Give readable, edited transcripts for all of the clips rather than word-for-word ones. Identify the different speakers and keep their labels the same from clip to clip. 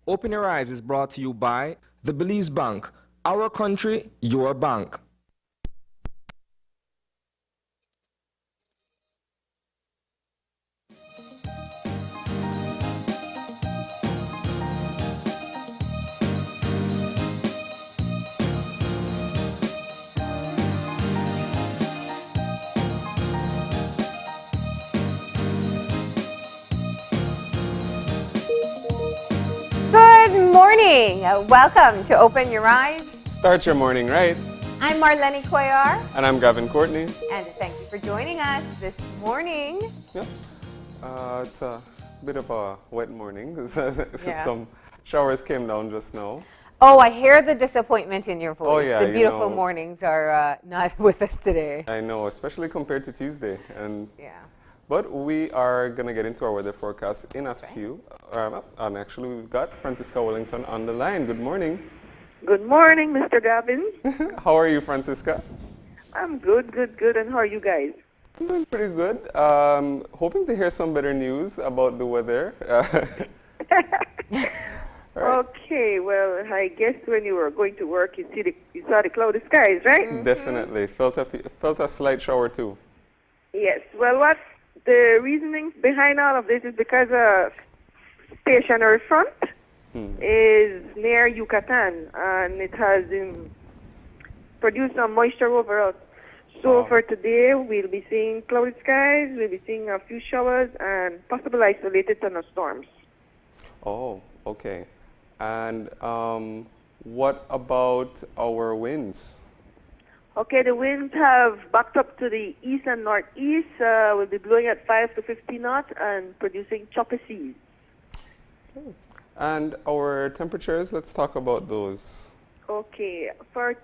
Speaker 1: Open Your Eyes is brought to you by the Belize Bank. Our country, your bank.
Speaker 2: Good morning. Welcome to Open Your Eyes.
Speaker 3: Start your morning right.
Speaker 2: I'm Marlene Cuellar,
Speaker 3: And I'm Gavin Courtney.
Speaker 2: and thank you for joining us this morning.
Speaker 3: Yeah. It's a bit of a wet morning.
Speaker 2: Yeah.
Speaker 3: Some showers came down just now.
Speaker 2: Oh, I hear the disappointment in your voice.
Speaker 3: Oh, yeah,
Speaker 2: the
Speaker 3: you
Speaker 2: beautiful
Speaker 3: know.
Speaker 2: mornings are not with us today.
Speaker 3: I know, especially compared to Tuesday.
Speaker 2: Yeah.
Speaker 3: But we are going to get into our weather forecast in a
Speaker 2: right.
Speaker 3: few. And actually, we've got Francisca Wellington on the line. Good morning.
Speaker 4: Good morning, Mr. Gavin.
Speaker 3: How are you, Francisca?
Speaker 4: I'm good. And how are you guys?
Speaker 3: I'm doing pretty good. Hoping to hear some better news about the weather.
Speaker 4: Okay, well, I guess when you were going to work, you saw the cloudy skies, right?
Speaker 3: Definitely. Felt a slight shower too.
Speaker 4: Yes. Well, what the reasoning behind all of this is because a stationary front is near Yucatan, and it has produced some moisture overall. So for today, we'll be seeing cloudy skies, we'll be seeing a few showers, and possible isolated thunderstorms.
Speaker 3: Oh, okay. And what about our winds?
Speaker 4: Okay, the winds have backed up to the east and northeast. Will be blowing at 5 to 15 knots and producing choppy seas.
Speaker 3: And our temperatures, let's talk about those.
Speaker 4: Okay, for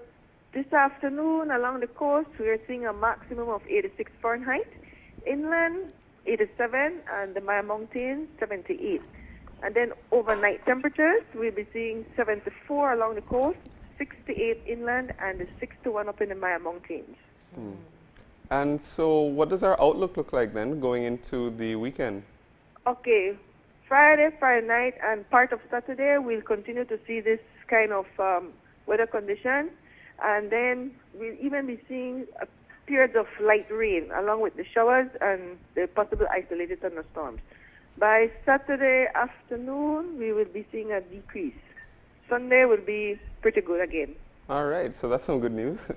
Speaker 4: this afternoon along the coast, we are seeing a maximum of 86 Fahrenheit. Inland, 87, and the Maya Mountains, 78. And then overnight temperatures, we'll be seeing 74 along the coast, 68 inland, and 61 up in the Maya Mountains.
Speaker 3: And so what does our outlook look like then going into the weekend?
Speaker 4: Okay, Friday night, and part of Saturday, we'll continue to see this kind of weather condition. And then we'll even be seeing periods of light rain along with the showers and the possible isolated thunderstorms. By Saturday afternoon, we will be seeing a decrease. Sunday will be pretty good again.
Speaker 3: All right, so that's some good news.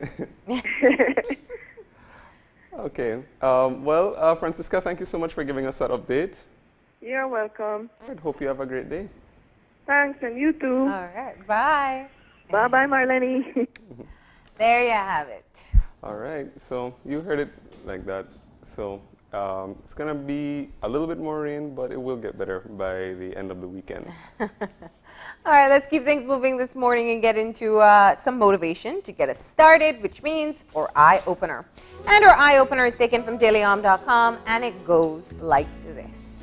Speaker 3: Okay. Well, Francisca, thank you so much for giving us that update.
Speaker 4: You're welcome.
Speaker 3: I hope you have a great day.
Speaker 4: Thanks, and you too.
Speaker 2: All right. Bye.
Speaker 4: Bye-bye, Marlene.
Speaker 2: There you have it.
Speaker 3: All right, so you heard it like that. So it's going to be a little bit more rain, but it will get better by the end of the weekend.
Speaker 2: All right, let's keep things moving this morning and get into some motivation to get us started, which means our eye opener. And our eye opener is taken from dailyom.com, and it goes like this.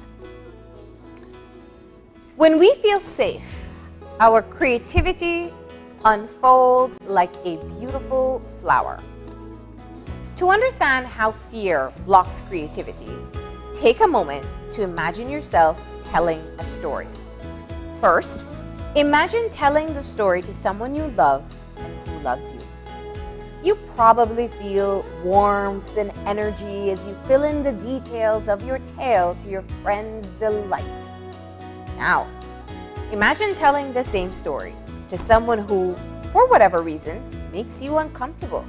Speaker 2: When we feel safe, our creativity unfolds like a beautiful flower. To understand how fear blocks creativity, take a moment to imagine yourself telling a story. First, imagine telling the story to someone you love and who loves you. You probably feel warmth and energy as you fill in the details of your tale to your friend's delight. Now, imagine telling the same story to someone who, for whatever reason, makes you uncomfortable.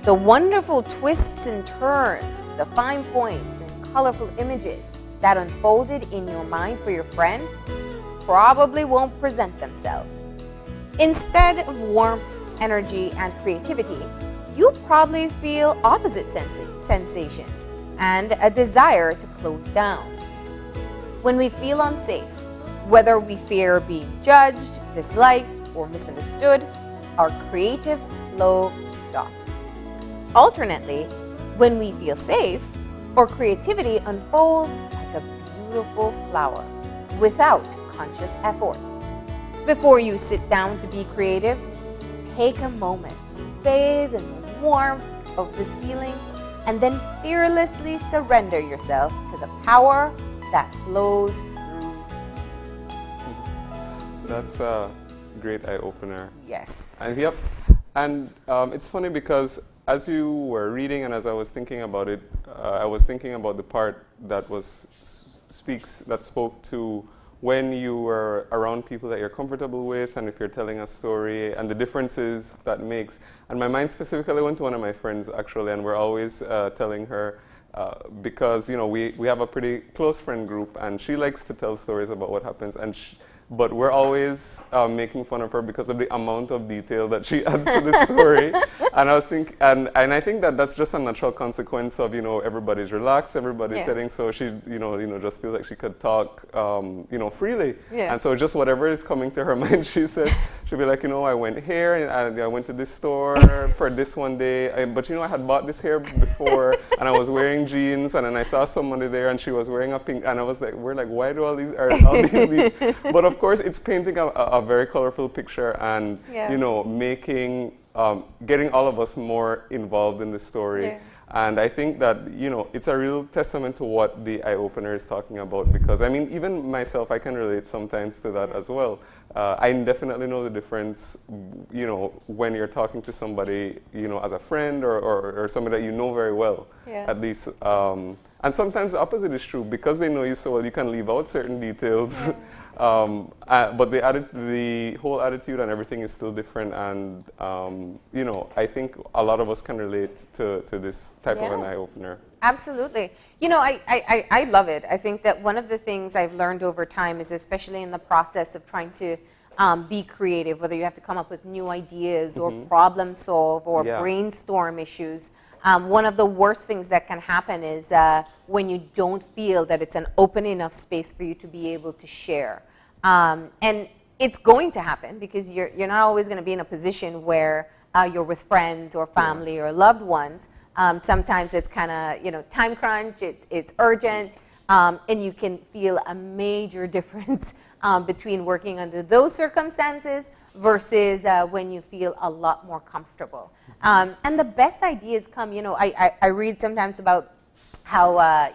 Speaker 2: The wonderful twists and turns, the fine points and colorful images that unfolded in your mind for your friend probably won't present themselves. Instead of warmth, energy, and creativity, you probably feel opposite sensations and a desire to close down. When we feel unsafe, whether we fear being judged, disliked, or misunderstood, our creative flow stops. Alternately, when we feel safe, our creativity unfolds like a beautiful flower without conscious effort. Before you sit down to be creative, take a moment, bathe in the warmth of this feeling, and then fearlessly surrender yourself to the power that flows through.
Speaker 3: That's a great eye-opener.
Speaker 2: Yes.
Speaker 3: And yep, and it's funny because as you were reading and as I was thinking about it, I was thinking about the part that spoke to when you were around people that you're comfortable with, and if you're telling a story, and the differences that makes. And my mind specifically went to one of my friends actually, and we're always telling her. Because we have a pretty close friend group, and she likes to tell stories about what happens, but we're always making fun of her because of the amount of detail that she adds to the story. And I was thinking, and I think that that's just a natural consequence of everybody's relaxed, everybody's sitting, so she just feels like she could talk freely.
Speaker 2: Yeah.
Speaker 3: And so just whatever is coming to her mind, she'll be like, I went here and I went to this store for this one day, but I had bought this hair before and I was wearing jeans, and then I saw somebody there and she was wearing a pink, and I was like, why do all these but of course it's painting a very colorful picture, and making getting all of us more involved in the story.
Speaker 2: Yeah.
Speaker 3: And I think that it's a real testament to what the eye opener is talking about, because I mean, even myself, I can relate sometimes to that as well. I definitely know the difference, when you're talking to somebody, as a friend or somebody that you know very well, at least. And sometimes the opposite is true. Because they know you so well, you can leave out certain details. But the whole attitude and everything is still different. And, I think a lot of us can relate to this type of an eye-opener.
Speaker 2: Absolutely. I love it. I think that one of the things I've learned over time is, especially in the process of trying to be creative, whether you have to come up with new ideas or problem solve or brainstorm issues, one of the worst things that can happen is when you don't feel that it's an open enough space for you to be able to share. And it's going to happen because you're not always going to be in a position where you're with friends or family or loved ones. Sometimes it's kind of, time crunch, it's urgent, and you can feel a major difference between working under those circumstances versus when you feel a lot more comfortable. And the best ideas come, I read sometimes about how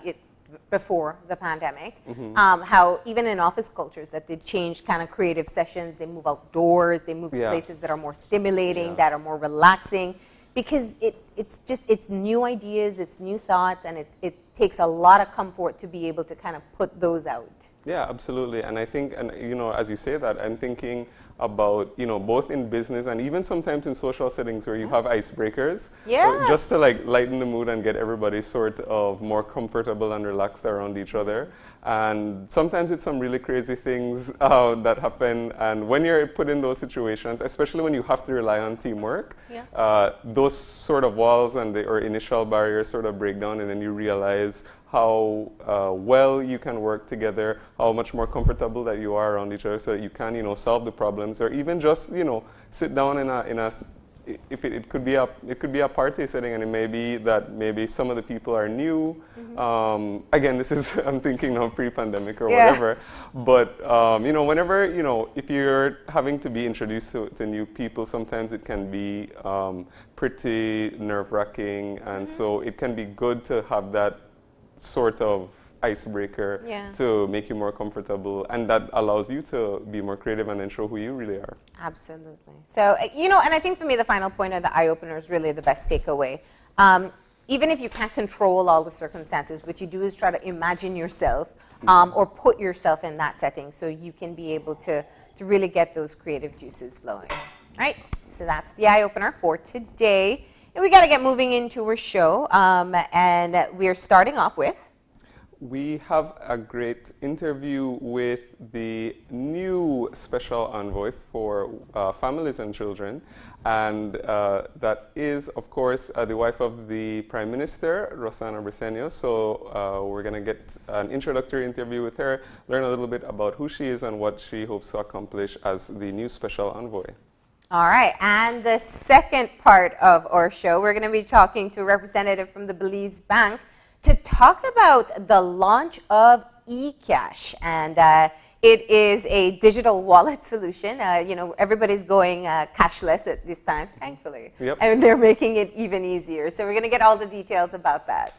Speaker 2: before the pandemic, how even in office cultures that they changed kind of creative sessions, they move outdoors, they move to places that are more stimulating, that are more relaxing, because it's new ideas, it's new thoughts, and it takes a lot of comfort to be able to kind of put those out.
Speaker 3: Yeah, absolutely. And I think, as you say that, I'm thinking about, both in business and even sometimes in social settings where you have icebreakers, just to lighten the mood and get everybody sort of more comfortable and relaxed around each other. And sometimes it's some really crazy things that happen. And when you're put in those situations, especially when you have to rely on teamwork, those sort of walls or initial barriers sort of break down, and then you realize how well you can work together, how much more comfortable that you are around each other, so that you can, solve the problems, or even just, sit down in a it could be a party setting, and it may be that maybe some of the people are new. Again, this is I'm thinking now pre-pandemic or whatever. But whenever if you're having to be introduced to new people, sometimes it can be pretty nerve-wracking, and so it can be good to have that sort of icebreaker to make you more comfortable, and that allows you to be more creative and then show who you really are.
Speaker 2: Absolutely. So, and I think for me the final point of the eye-opener is really the best takeaway. Even if you can't control all the circumstances, what you do is try to imagine yourself or put yourself in that setting so you can be able to really get those creative juices flowing. All right, so that's the eye-opener for today. And we got to get moving into our show, and we're starting off with...
Speaker 3: We have a great interview with the new special envoy for families and children, and that is, of course, the wife of the Prime Minister, Rosana Briceño. So we're going to get an introductory interview with her, learn a little bit about who she is and what she hopes to accomplish as the new special envoy.
Speaker 2: All right, and the second part of our show, we're going to be talking to a representative from the Belize Bank to talk about the launch of eCash. And it is a digital wallet solution. Everybody's going cashless at this time, thankfully.
Speaker 3: Yep.
Speaker 2: And they're making it even easier. So we're going to get all the details about that.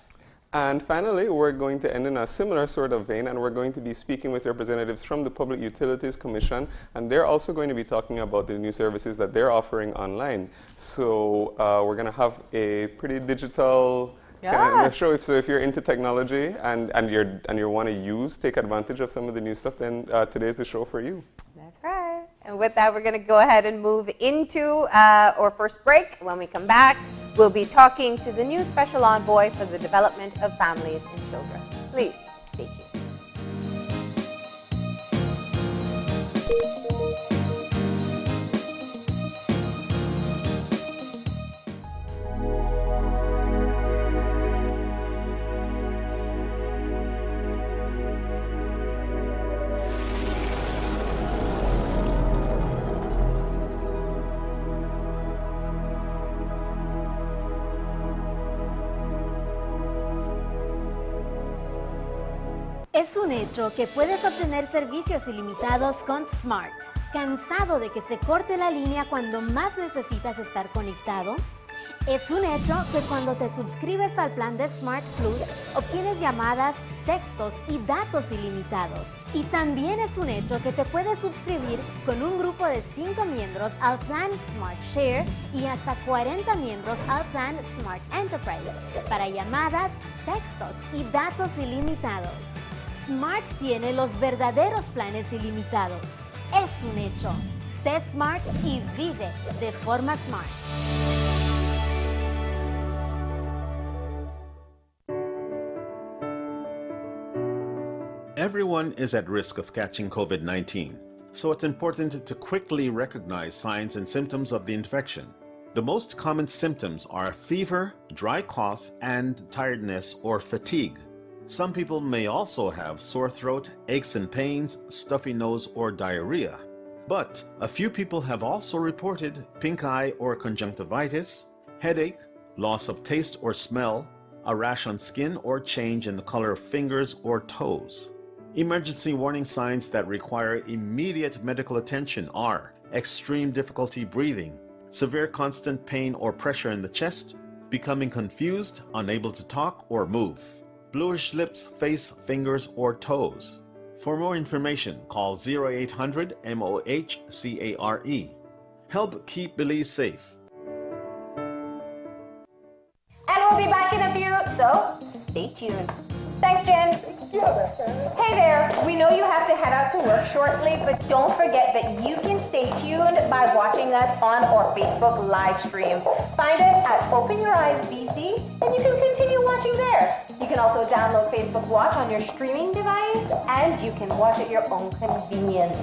Speaker 3: And finally, we're going to end in a similar sort of vein, and we're going to be speaking with representatives from the Public Utilities Commission, and they're also going to be talking about the new services that they're offering online. So we're going to have a pretty digital kind of show. So if you're into technology and you want to take advantage of some of the new stuff, then today's the show for you.
Speaker 2: That's right. And with that, we're going to go ahead and move into our first break. When we come back, we'll be talking to the new special envoy for the development of families and children. Please stay tuned.
Speaker 5: Es un hecho que puedes obtener servicios ilimitados con Smart. ¿Cansado de que se corte la línea cuando más necesitas estar conectado? Es un hecho que cuando te suscribes al plan de Smart Plus, obtienes llamadas, textos y datos ilimitados. Y también es un hecho que te puedes suscribir con un grupo de 5 miembros al plan Smart Share y hasta 40 miembros al plan Smart Enterprise para llamadas, textos y datos ilimitados. Smart tiene los verdaderos planes ilimitados. Es un hecho. Sé Smart y vive de forma Smart.
Speaker 6: Everyone is at risk of catching COVID-19, so it's important to quickly recognize signs and symptoms of the infection. The most common symptoms are fever, dry cough, and tiredness or fatigue. Some people may also have sore throat, aches and pains, stuffy nose, or diarrhea. But a few people have also reported pink eye or conjunctivitis, headache, loss of taste or smell, a rash on skin or change in the color of fingers or toes. Emergency warning signs that require immediate medical attention are extreme difficulty breathing, severe constant pain or pressure in the chest, becoming confused, unable to talk or move, bluish lips, face, fingers, or toes. For more information, call 0800-MOH-CARE. Help keep Belize safe.
Speaker 2: And we'll be back in a few, so stay tuned. Thanks, Jen. Hey there, we know you have to head out to work shortly, but don't forget that you can stay tuned by watching us on our Facebook live stream. Find us at Open Your Eyes BC, and you can continue watching there. You can also download Facebook Watch on your streaming device, and you can watch at your own convenience.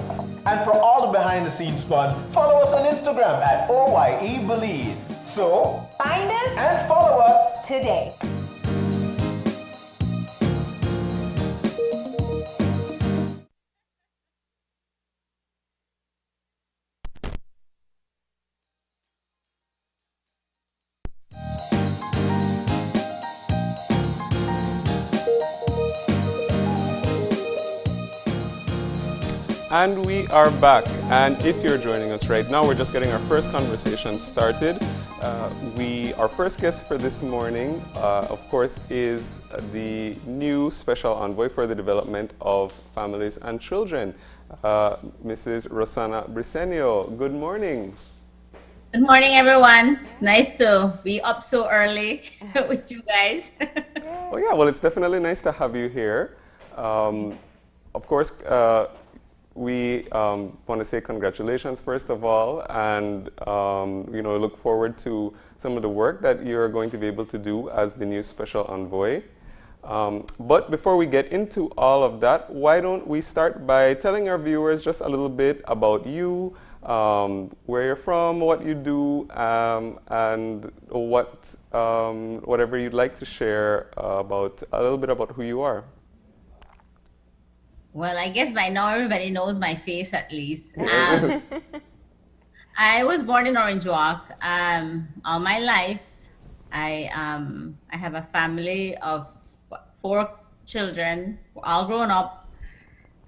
Speaker 7: And for all the behind-the-scenes fun, follow us on Instagram at OYE Belize. So,
Speaker 2: find us
Speaker 7: and follow us
Speaker 2: today.
Speaker 3: And we are back. And if you're joining us right now, we're just getting our first conversation started. Our first guest for this morning, of course, is the new Special Envoy for the Development of Families and Children, Mrs. Rosanna Briceño. Good morning.
Speaker 8: Good morning, everyone. It's nice to be up so early with you guys.
Speaker 3: Oh yeah, well, it's definitely nice to have you here. Of course, we want to say congratulations first of all, and look forward to some of the work that you're going to be able to do as the new Special Envoy. But before we get into all of that, why don't we start by telling our viewers just a little bit about you, where you're from, what you do, and whatever you'd like to share about a little bit about who you are.
Speaker 8: Well, I guess by now everybody knows my face at least. I was born in Orange Walk. All my life, I have a family of 4 children, all grown up.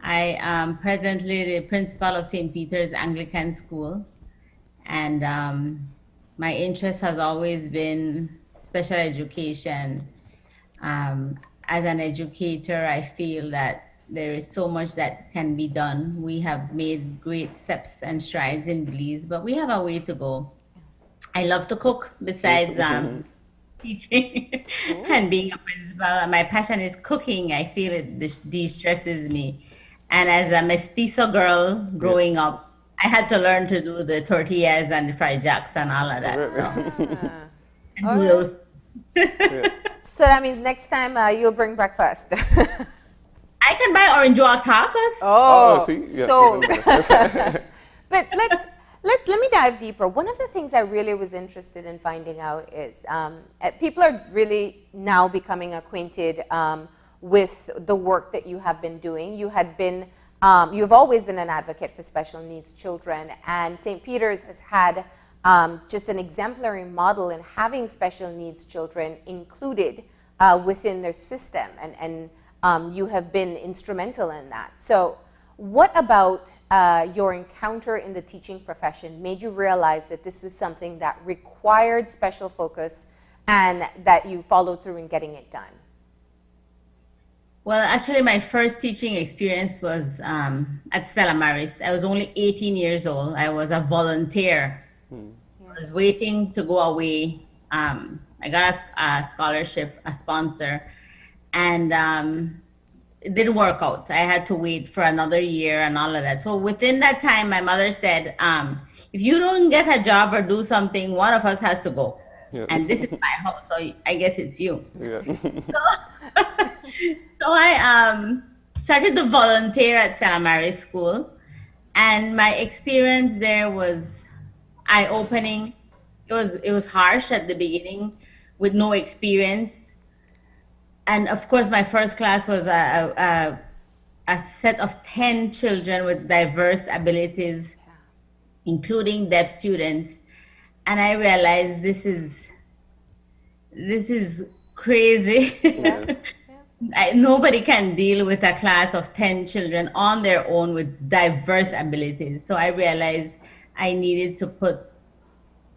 Speaker 8: I am presently the principal of St. Peter's Anglican School, and my interest has always been special education. As an educator, I feel that there is so much that can be done. We have made great steps and strides in Belize, but we have a way to go. I love to cook besides teaching and being a principal. My passion is cooking. I feel it de-stresses me. And as a mestizo girl growing up, I had to learn to do the tortillas and the fried jacks and all of that. So, and do those.
Speaker 2: So that means next time you'll bring breakfast.
Speaker 8: I can buy orange walk tacos.
Speaker 2: Oh,
Speaker 3: see? Yeah,
Speaker 2: so. But let me dive deeper. One of the things I really was interested in finding out is people are really now becoming acquainted with the work that you have been doing. You've always been an advocate for special needs children, and St. Peter's has had just an exemplary model in having special needs children included within their system, and you have been instrumental in that. So what about your encounter in the teaching profession made you realize that this was something that required special focus and that you followed through in getting it done?
Speaker 8: Well, actually, my first teaching experience was at Stella Maris. I was only 18 years old. I was a volunteer. I was waiting to go away. I got a scholarship, a sponsor, and it didn't work out. I had to wait for another year and all of that. So within that time, my mother said, if you don't get a job or do something, one of us has to go. Yeah. And this is my house, so I guess it's you. Yeah. So I started to volunteer at Stella Maris School, and my experience there was eye-opening. It was harsh at the beginning with no experience. And of course, my first class was a set of 10 children with diverse abilities, including deaf students. And I realized this is crazy. Yeah. Nobody can deal with a class of 10 children on their own with diverse abilities. So I realized I needed to put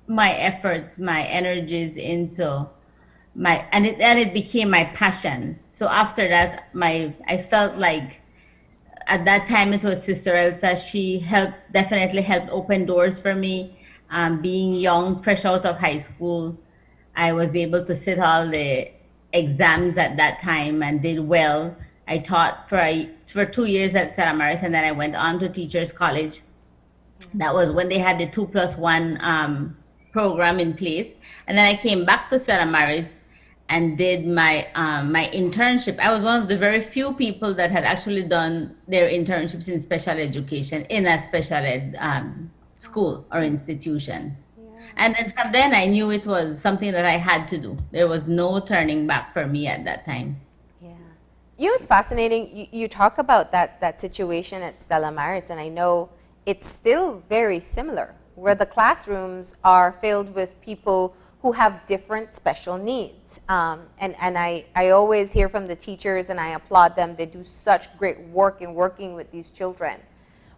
Speaker 8: my efforts, my energies into and it became my passion. So after that, I felt like at that time it was Sister Elsa. She definitely helped open doors for me. Being young, fresh out of high school, I was able to sit all the exams at that time and did well. I taught for 2 years at Stella Maris, and then I went on to Teachers College. That was when they had the 2+1 program in place. And then I came back to Stella Maris and did my internship. I was one of the very few people that had actually done their internships in special education in a special ed school or institution. And then from then I knew it was something that I had to do. There was no turning back for me at that time.
Speaker 2: Yeah. You know, it's fascinating. You talk about that situation at Stella Maris, and I know it's still very similar, where the classrooms are filled with people who have different special needs. And I always hear from the teachers, and I applaud them. They do such great work in working with these children.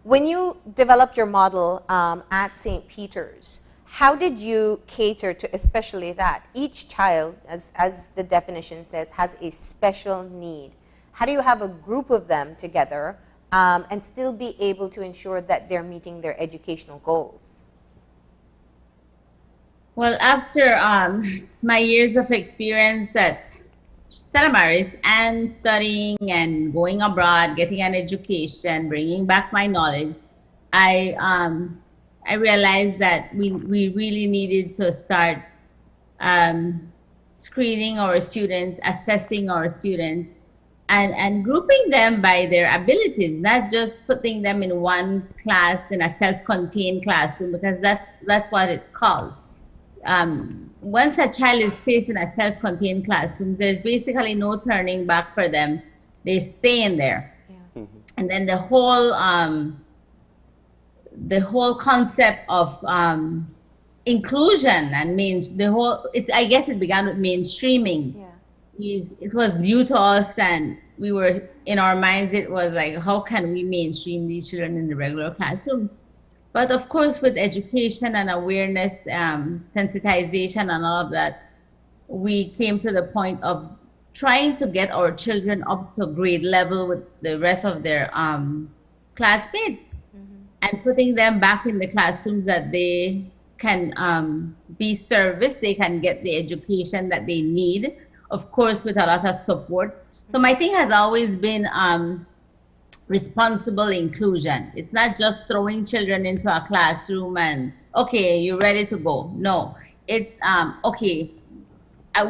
Speaker 2: When you developed your model at St. Peter's, how did you cater to especially that? Each child, as the definition says, has a special need. How do you have a group of them together and still be able to ensure that they're meeting their educational goals?
Speaker 8: Well, after my years of experience at Stella Maris and studying and going abroad, getting an education, bringing back my knowledge, I realized that we really needed to start screening our students, assessing our students, and grouping them by their abilities, not just putting them in one class in a self-contained classroom, because that's what it's called. Once a child is placed in a self-contained classroom, there's basically no turning back for them. They stay in there. Yeah. And then the whole concept of inclusion and I guess it began with mainstreaming. Yeah. It was new to us, and we were, in our minds, it was like, how can we mainstream these children in the regular classrooms? But of course, with education and awareness, sensitization and all of that, we came to the point of trying to get our children up to grade level with the rest of their classmates, and putting them back in the classrooms that they can be serviced, they can get the education that they need, of course, with a lot of support. So my thing has always been responsible inclusion. It's not just throwing children into a classroom and, okay, you're ready to go. No, it's, okay,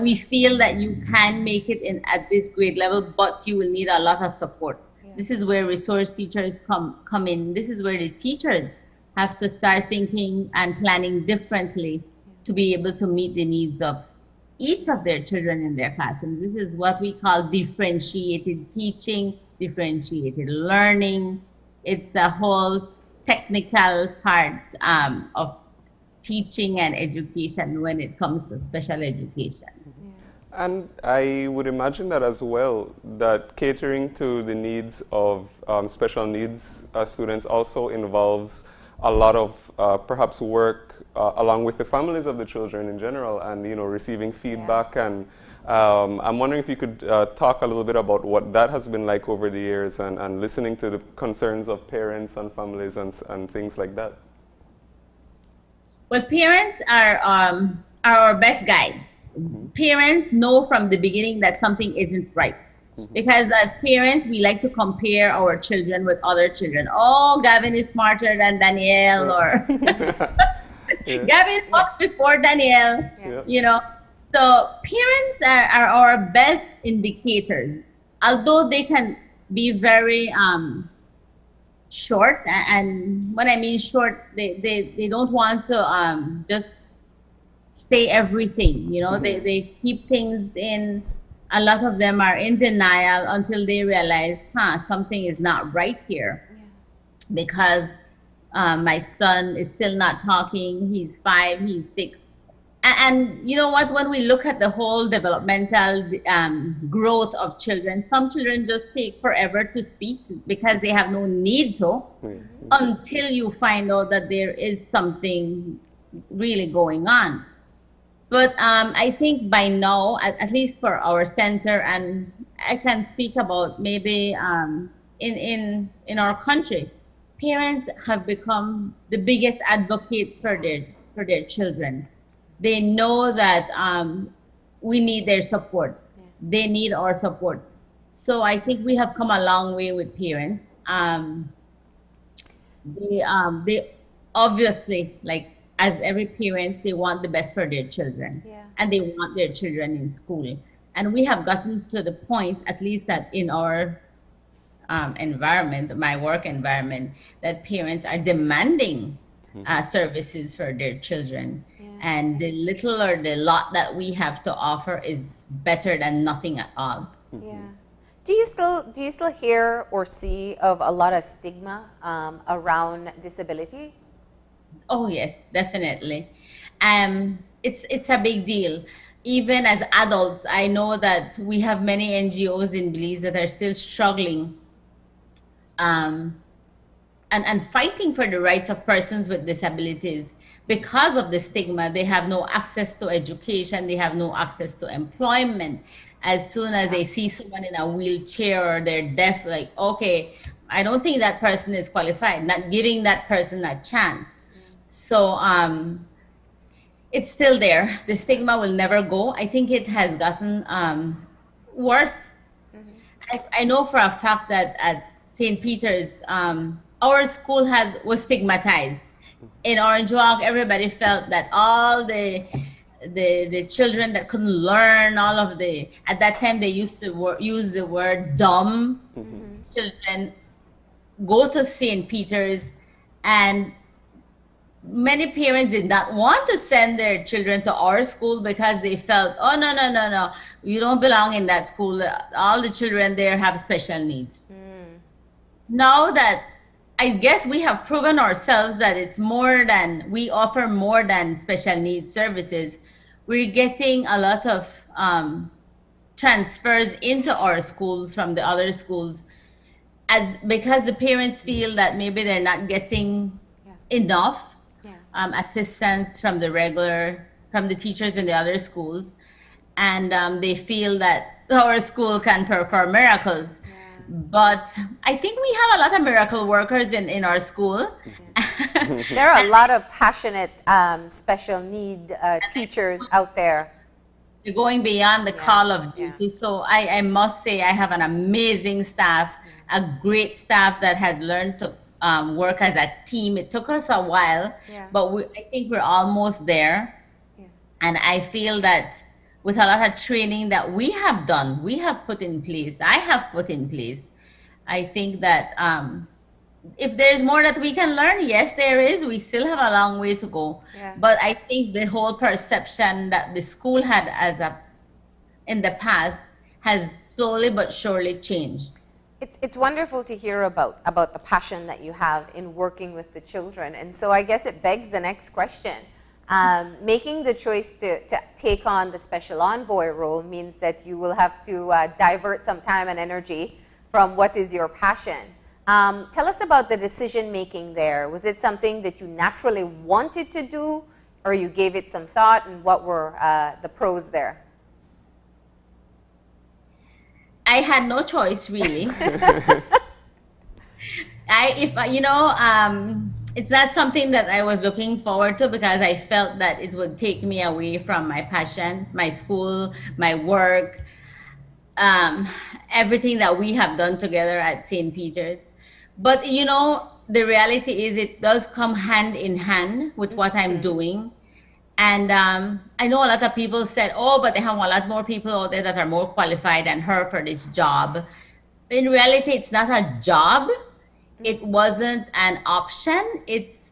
Speaker 8: we feel that you can make it in at this grade level, but you will need a lot of support. Yeah. This is where resource teachers come in. This is where the teachers have to start thinking and planning differently to be able to meet the needs of each of their children in their classrooms. This is what we call differentiated teaching, differentiated learning. It's a whole technical part of teaching and education when it comes to special education.
Speaker 3: And I would imagine that as well, that catering to the needs of special needs students also involves a lot of perhaps work along with the families of the children in general, and receiving feedback. And I'm wondering if you could talk a little bit about what that has been like over the years, and listening to the concerns of parents and families and things like that.
Speaker 8: Well, parents are our best guide. Parents know from the beginning that something isn't right. Because as parents, we like to compare our children with other children. Oh, Gavin is smarter than Danielle, or Gavin walked before Danielle, So parents are our best indicators, although they can be very short. And when I mean short, they don't want to just say everything, they keep things in. A lot of them are in denial until they realize, something is not right here. Because my son is still not talking. He's 5, he's 6. And you know what, when we look at the whole developmental growth of children, some children just take forever to speak because they have no need to, until you find out that there is something really going on. But I think by now, at least for our center, and I can speak about maybe in our country, parents have become the biggest advocates for their children. They know that we need their support. They need our support. So I think we have come a long way with parents. They obviously, like, as every parent, they want the best for their children, and they want their children in school. And we have gotten to the point, at least that in our environment, my work environment, that parents are demanding services for their children. And the little or the lot that we have to offer is better than nothing at all.
Speaker 2: Do you still hear or see of a lot of stigma around disability?
Speaker 8: Oh yes, definitely. It's a big deal. Even as adults, I know that we have many NGOs in Belize that are still struggling and fighting for the rights of persons with disabilities. Because of the stigma, they have no access to education, they have no access to employment. As soon as they see someone in a wheelchair or they're deaf, like, okay, I don't think that person is qualified, not giving that person a chance. So it's still there. The stigma will never go. I think it has gotten worse. I know for a fact that at St. Peter's, our school was stigmatized. In Orange Walk, everybody felt that all the children that couldn't learn, at that time they used to use the word dumb children, go to St. Peter's, and many parents did not want to send their children to our school because they felt, oh, no, you don't belong in that school. All the children there have special needs. Now that I guess we have proven ourselves that we offer more than special needs services, we're getting a lot of transfers into our schools from the other schools, because the parents feel that maybe they're not getting enough assistance from the teachers in the other schools, and they feel that our school can perform miracles. But I think we have a lot of miracle workers in our school.
Speaker 2: There are a lot of passionate special need teachers out there.
Speaker 8: They're going beyond the call of duty. So I must say I have an amazing staff, a great staff that has learned to work as a team. It took us a while, but I think we're almost there. And I feel that with a lot of training that we have done, we have put in place, I have put in place, I think that if there's more that we can learn, yes, there is. We still have a long way to go. But I think the whole perception that the school had in the past has slowly but surely changed.
Speaker 2: It's wonderful to hear about the passion that you have in working with the children. And so I guess it begs the next question. Making the choice to take on the special envoy role means that you will have to divert some time and energy from what is your passion. Tell us about the decision making there. Was it something that you naturally wanted to do, or you gave it some thought, and what were the pros there?
Speaker 8: I had no choice, really. It's not something that I was looking forward to, because I felt that it would take me away from my passion, my school, my work, everything that we have done together at St. Peter's. But the reality is it does come hand in hand with what I'm doing. And I know a lot of people said, oh, but they have a lot more people out there that are more qualified than her for this job. But in reality, it's not a job. It wasn't an option. It's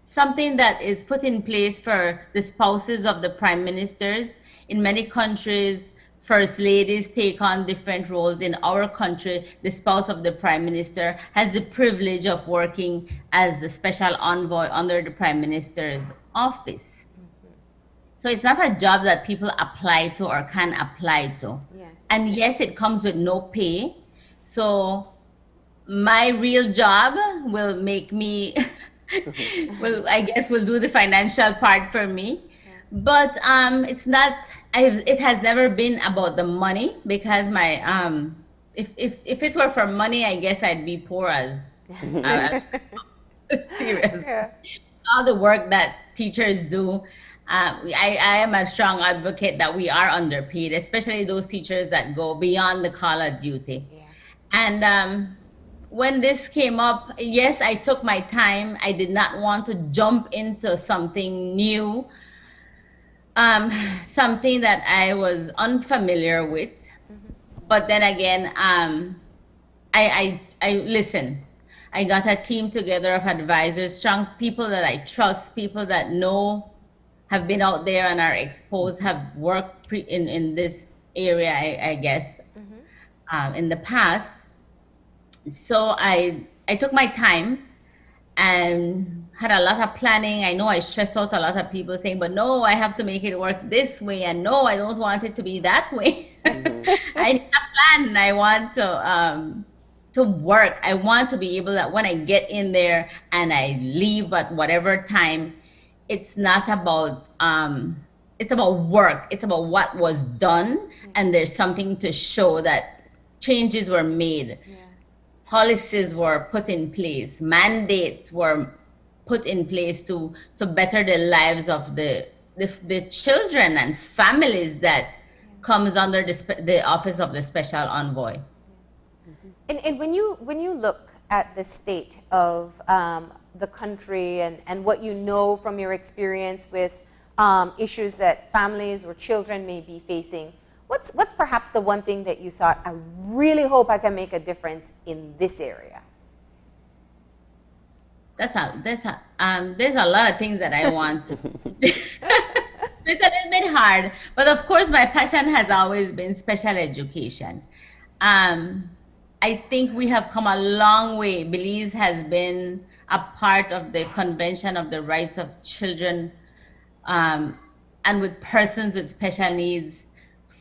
Speaker 8: something that is put in place for the spouses of the prime ministers. In many countries, first ladies take on different roles. In our country, the spouse of the prime minister has the privilege of working as the special envoy under the prime minister's office. So it's not a job that people apply to or can apply to. And yes, it comes with no pay. So my real job will make me, will do the financial part for me. But it's not, it has never been about the money, because my, if it were for money, I guess I'd be poor as, serious. All the work that teachers do, I am a strong advocate that we are underpaid, especially those teachers that go beyond the call of duty. And when this came up, yes, I took my time. I did not want to jump into something new, something that I was unfamiliar with. But then again, I listened. I got a team together of advisors, strong people that I trust, people that know, have been out there and are exposed, have worked in this area, I guess, in the past. So I took my time and had a lot of planning. I know I stressed out a lot of people saying, but no, I have to make it work this way, and no, I don't want it to be that way. I need a plan. I want to work. I want to be able that when I get in there and I leave at whatever time, it's not about it's about work. It's about what was done, and there's something to show that changes were made. Policies were put in place, mandates were put in place to better the lives of the children and families that comes under the office of the special envoy.
Speaker 2: And when you look at the state of the country and what you know from your experience with issues that families or children may be facing, what's perhaps the one thing that you thought, I really hope I can make a difference in this area?
Speaker 8: There's a lot of things that I want to. It's a little bit hard, but of course my passion has always been special education. I think we have come a long way. Belize has been a part of the Convention of the Rights of Children and with persons with special needs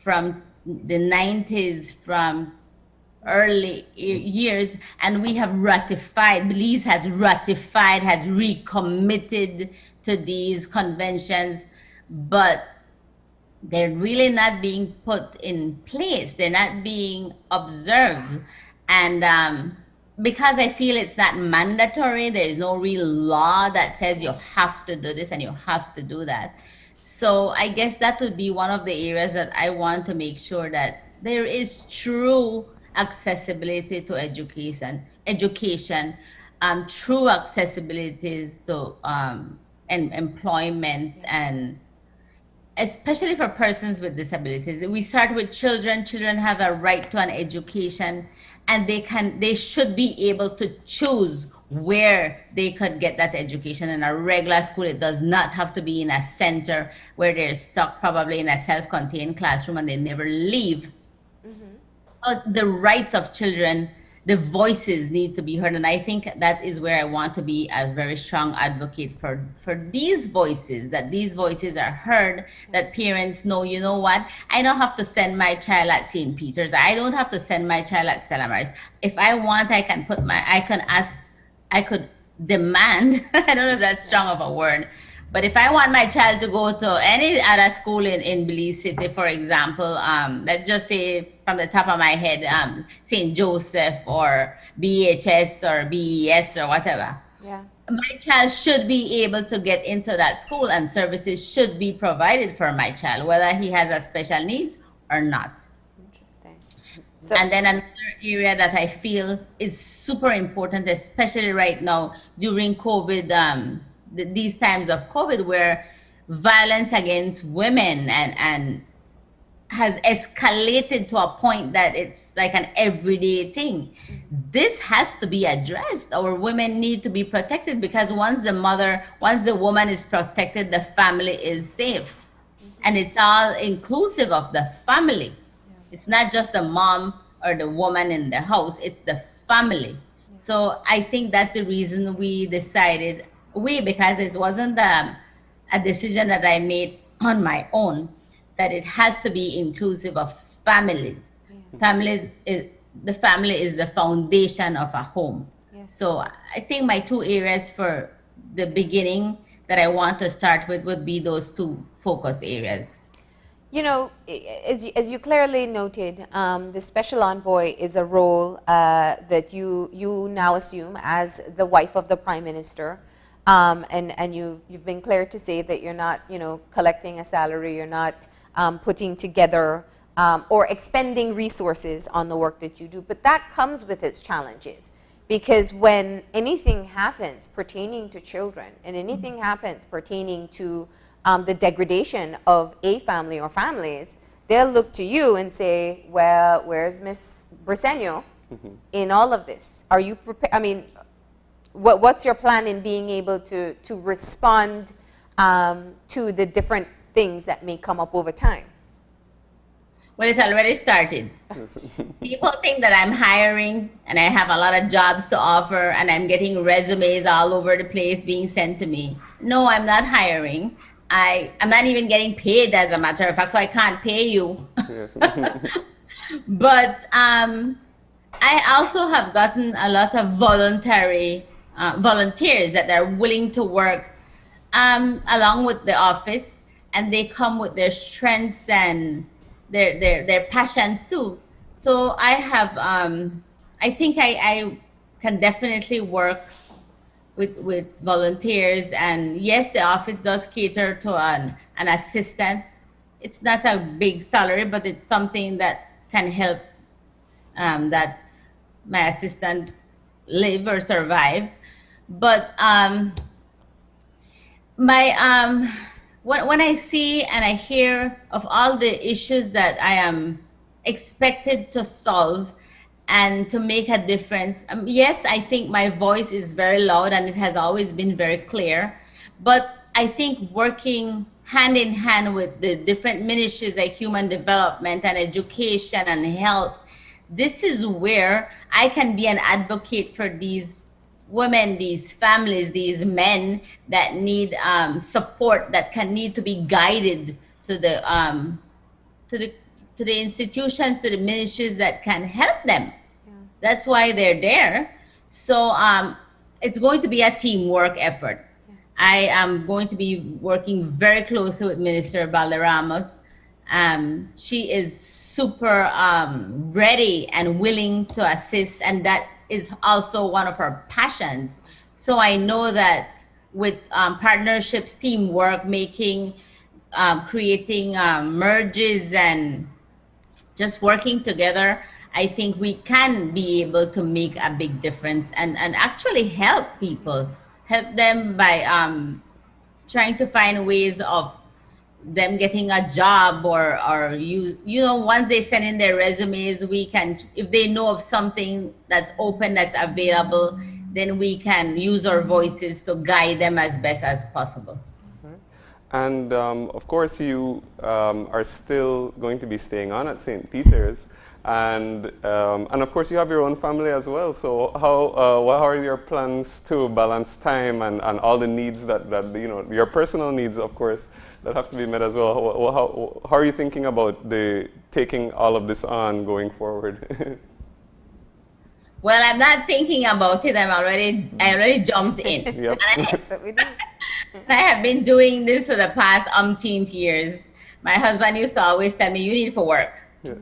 Speaker 8: from the 90s, from early years, and we have ratified, Belize has ratified, has recommitted to these conventions, but they're really not being put in place. They're not being observed. And because I feel it's not mandatory, there is no real law that says you have to do this and you have to do that. So I guess that would be one of the areas that I want to make sure that there is true accessibility to education, true accessibilities to employment, and especially for persons with disabilities. We start with children. Children have a right to an education, and they should be able to choose where they could get that education in a regular school. It does not have to be in a center where they're stuck probably in a self-contained classroom and they never leave. The rights of children, the voices need to be heard. And I think that is where I want to be a very strong advocate for these voices, that these voices are heard, that parents know, you know what, I don't have to send my child at St. Peter's. I don't have to send my child at Stella Maris. If I want, I could demand, I don't know if that's strong of a word, but if I want my child to go to any other school in Belize City, for example, let's just say from the top of my head, St. Joseph or BHS or BES or whatever.
Speaker 2: Yeah.
Speaker 8: My child should be able to get into that school, and services should be provided for my child, whether he has a special needs or not.
Speaker 2: Interesting.
Speaker 8: And then another area that I feel is super important, especially right now during COVID, these times of COVID, where violence against women and has escalated to a point that it's like an everyday thing. This has to be addressed. Our women need to be protected, because once the woman is protected, the family is safe. And it's all inclusive of the family. It's not just the mom or the woman in the house, it's the family. So I think that's the reason we decided, because it wasn't a decision that I made on my own, that it has to be inclusive of families. The family is the foundation of a home. So I think my two areas for the beginning that I want to start with would be those two focus areas.
Speaker 2: You know, as you clearly noted, the special envoy is a role that you now assume as the wife of the Prime Minister, and you've been clear to say that you're not, collecting a salary, you're not putting together or expending resources on the work that you do. But that comes with its challenges, because when anything happens pertaining to children and anything happens pertaining to the degradation of a family or families, they'll look to you and say, well, where's Miss Briceño in all of this? Are you prepared? I mean, what's your plan in being able to respond to the different things that may come up over time?
Speaker 8: Well, it already started. People think that I'm hiring and I have a lot of jobs to offer and I'm getting resumes all over the place being sent to me. No, I'm not hiring. I'm not even getting paid, as a matter of fact, so I can't pay you. But I also have gotten a lot of volunteers that are willing to work along with the office, and they come with their strengths and their passions too. So I have, I think I can definitely work with volunteers. And yes, the office does cater to an assistant. It's not a big salary, but it's something that can help that my assistant live or survive. But when I see and I hear of all the issues that I am expected to solve and to make a difference, yes, I think my voice is very loud and it has always been very clear. But I think working hand in hand with the different ministries like human development and education and health, this is where I can be an advocate for these women, these families, these men that need support, that can need to be guided to the institutions, to the ministries that can help them. That's why they're there. So it's going to be a teamwork effort. I am going to be working very closely with Minister Valderramos She is super ready and willing to assist, and that is also one of her passions. So I know that with partnerships, teamwork, creating merges and just working together, I think we can be able to make a big difference and actually help people, help them by trying to find ways of them getting a job, or once they send in their resumes, we can, if they know of something that's open, that's available, then we can use our voices to guide them as best as possible.
Speaker 3: And of course, you are still going to be staying on at St. Peter's, and of course, you have your own family as well. So what are your plans to balance time and all the needs that your personal needs, of course, that have to be met as well? How are you thinking about taking all of this on going forward?
Speaker 8: Well, I'm not thinking about it. I already jumped in.
Speaker 3: Yep.
Speaker 2: That's what we do.
Speaker 8: I have been doing this for the past umpteenth years. My husband used to always tell me, you need for work. Yeah.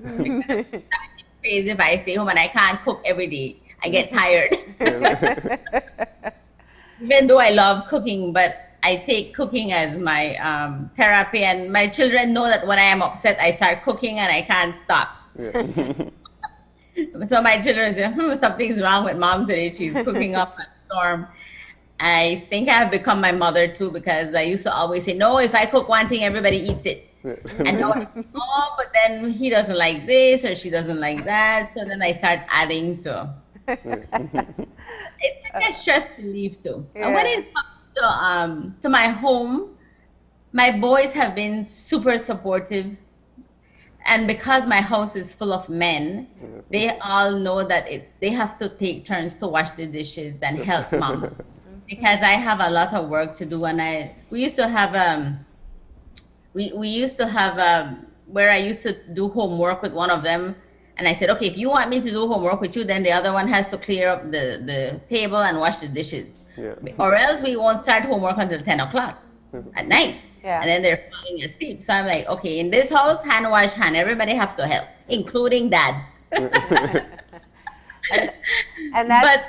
Speaker 8: Crazy if I stay home and I can't cook every day. I get tired. Even though I love cooking, but I take cooking as my therapy, and my children know that when I am upset, I start cooking and I can't stop. Yeah. So my children say, something's wrong with mom today. She's cooking up a storm. I think I have become my mother too, because I used to always say, no, if I cook one thing, everybody eats it. And now, oh, but then he doesn't like this or she doesn't like that. So then I start adding to. It's like a stress relief too. Yeah. And when it comes to my home, my boys have been super supportive. And because my house is full of men, they all know that they have to take turns to wash the dishes and help mom. Because I have a lot of work to do, and we used to have where I used to do homework with one of them, and I said, okay, if you want me to do homework with you, then the other one has to clear up the table and wash the dishes, or else we won't start homework until 10 o'clock at night. Yeah. And then they're falling asleep. So I'm like, okay, in this house, hand wash hand. Everybody have to help, including dad.
Speaker 2: and that's,
Speaker 8: but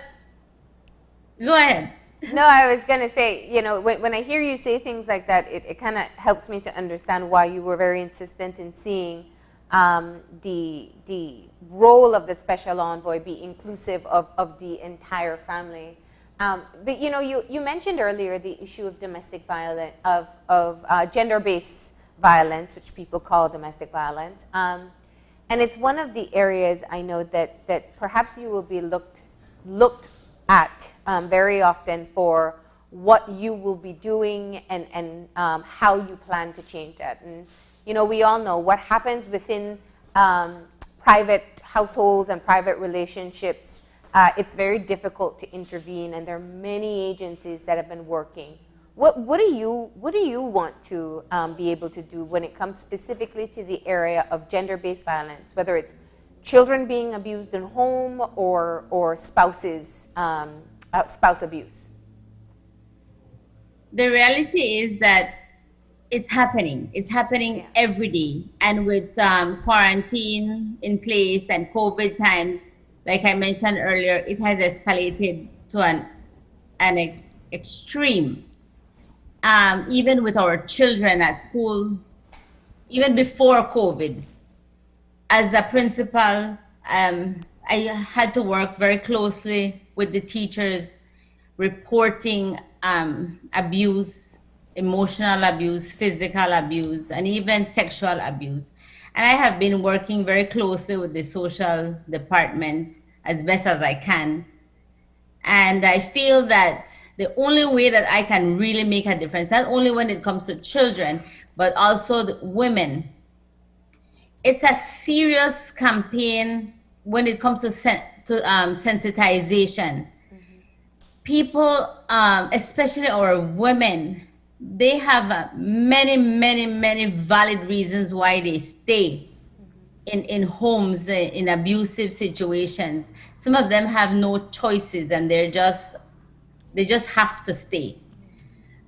Speaker 8: go ahead.
Speaker 2: No, I was going to say, when I hear you say things like that, it kind of helps me to understand why you were very insistent in seeing the role of the special envoy be inclusive of the entire family. But you mentioned earlier the issue of domestic violence, of gender-based violence, which people call domestic violence, and it's one of the areas I know that perhaps you will be looked at very often for what you will be doing and how you plan to change that. And we all know what happens within private households and private relationships. It's very difficult to intervene, and there are many agencies that have been working. What do you want to be able to do when it comes specifically to the area of gender-based violence, whether it's children being abused in home or spouse abuse?
Speaker 8: The reality is that it's happening. It's happening every day, and with quarantine in place and COVID time, like I mentioned earlier, it has escalated to an extreme. Even with our children at school, even before COVID, as a principal, I had to work very closely with the teachers, reporting abuse, emotional abuse, physical abuse, and even sexual abuse. And I have been working very closely with the social department as best as I can. And I feel that the only way that I can really make a difference, not only when it comes to children, but also the women, it's a serious campaign when it comes to sensitization. People, especially our women, they have many valid reasons why they stay in homes, in abusive situations. Some of them have no choices, and they just have to stay.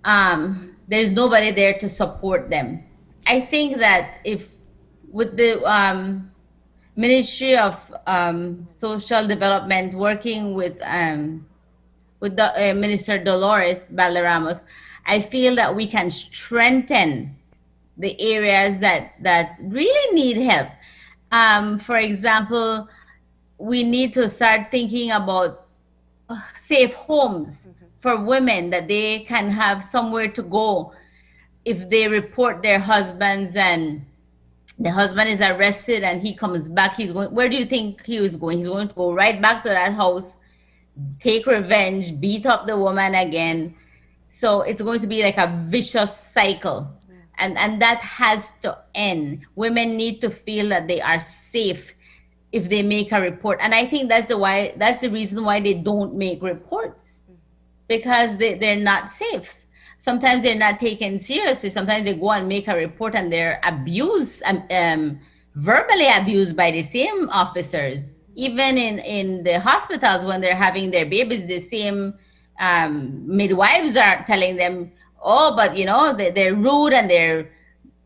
Speaker 8: There's nobody there to support them. I think that if with the Ministry of Social Development, working with the Minister Dolores Balderramos, I feel that we can strengthen the areas that really need help. For example, we need to start thinking about safe homes for women, that they can have somewhere to go if they report their husbands and the husband is arrested and he comes back. He's going, where do you think he was going? He's going to go right back to that house, take revenge, beat up the woman again. So it's going to be like a vicious cycle. And that has to end. Women need to feel that they are safe if they make a report. And I think that's the reason why they don't make reports, because they're not safe. Sometimes they're not taken seriously. Sometimes they go and make a report and they're abused, verbally abused by the same officers. Even in the hospitals when they're having their babies, the same midwives are telling them, oh, but you know, they're rude and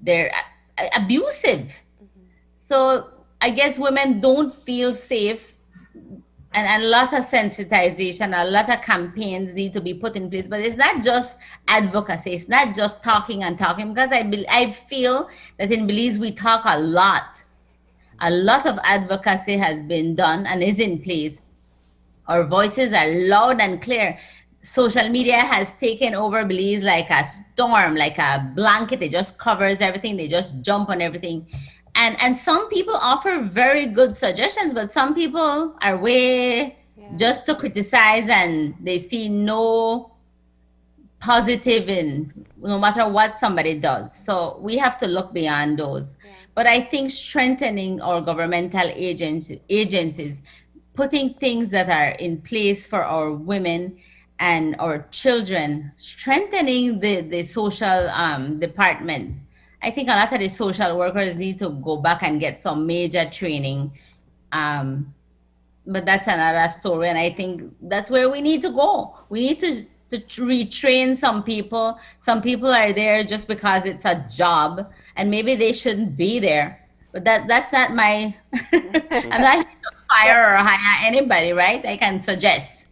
Speaker 8: they're abusive. So I guess women don't feel safe, and a lot of sensitization, a lot of campaigns need to be put in place. But it's not just advocacy, it's not just talking and talking, because I feel that in Belize we talk a lot. A lot of advocacy has been done and is in place. Our voices are loud and clear. Social media has taken over Belize like a storm, like a blanket. It just covers everything. They just jump on everything. And some people offer very good suggestions, but some people are way just to criticize, and they see no positive in no matter what somebody does. So we have to look beyond those. But I think strengthening our governmental agencies, putting things that are in place for our women and our children, strengthening the social departments. I think a lot of the social workers need to go back and get some major training. But that's another story. And I think that's where we need to go. We need to retrain some people. Some people are there just because it's a job, and maybe they shouldn't be there. But that's not my, I'm not here to fire or hire anybody, right? I can suggest.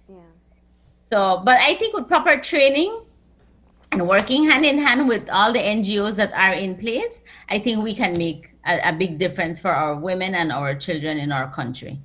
Speaker 8: So, but I think with proper training and working hand in hand with all the NGOs that are in place, I think we can make a big difference for our women and our children in our country.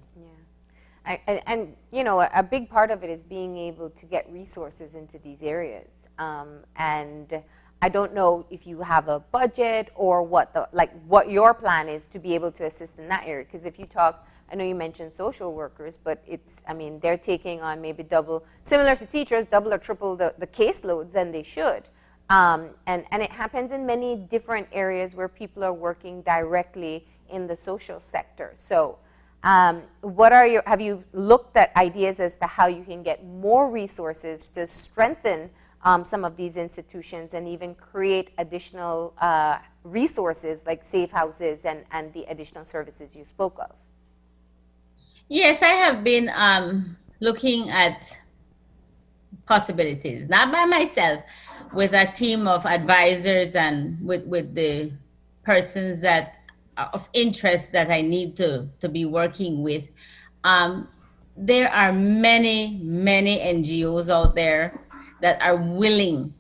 Speaker 2: And you know, a big part of it is being able to get resources into these areas. And I don't know if you have a budget or what your plan is to be able to assist in that area. Because if you talk, I know you mentioned social workers, but I mean, they're taking on maybe double, similar to teachers, double or triple the caseloads than they should. And it happens in many different areas where people are working directly in the social sector. So have you looked at ideas as to how you can get more resources to strengthen some of these institutions and even create additional resources like safe houses and the additional services you spoke of?
Speaker 8: Yes, I have been looking at possibilities, not by myself, with a team of advisors and with the persons that are of interest that I need to be working with. There are many NGOs out there that are willing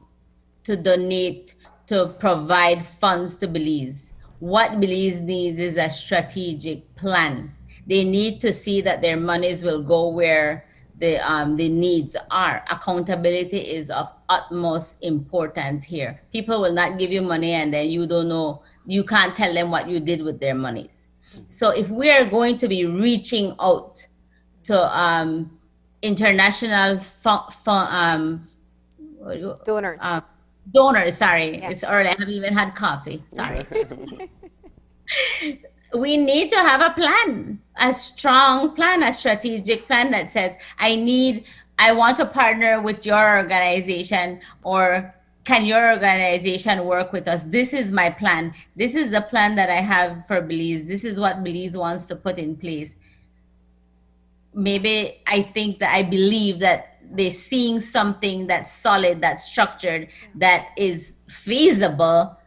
Speaker 8: to donate, to provide funds to Belize. What Belize needs is a strategic plan. They need to see that their monies will go where the needs are. Accountability is of utmost importance here. People will not give you money and then you don't know, you can't tell them what you did with their monies. So if we are going to be reaching out to international
Speaker 2: donors.
Speaker 8: Donors, sorry, yes. It's early, I haven't even had coffee, sorry. We need to have a plan, a strong plan, a strategic plan that says, I want to partner with your organization, or can your organization work with us? This is my plan. This is the plan that I have for Belize. This is what Belize wants to put in place. Maybe I believe that they're seeing something that's solid, that's structured, that is feasible.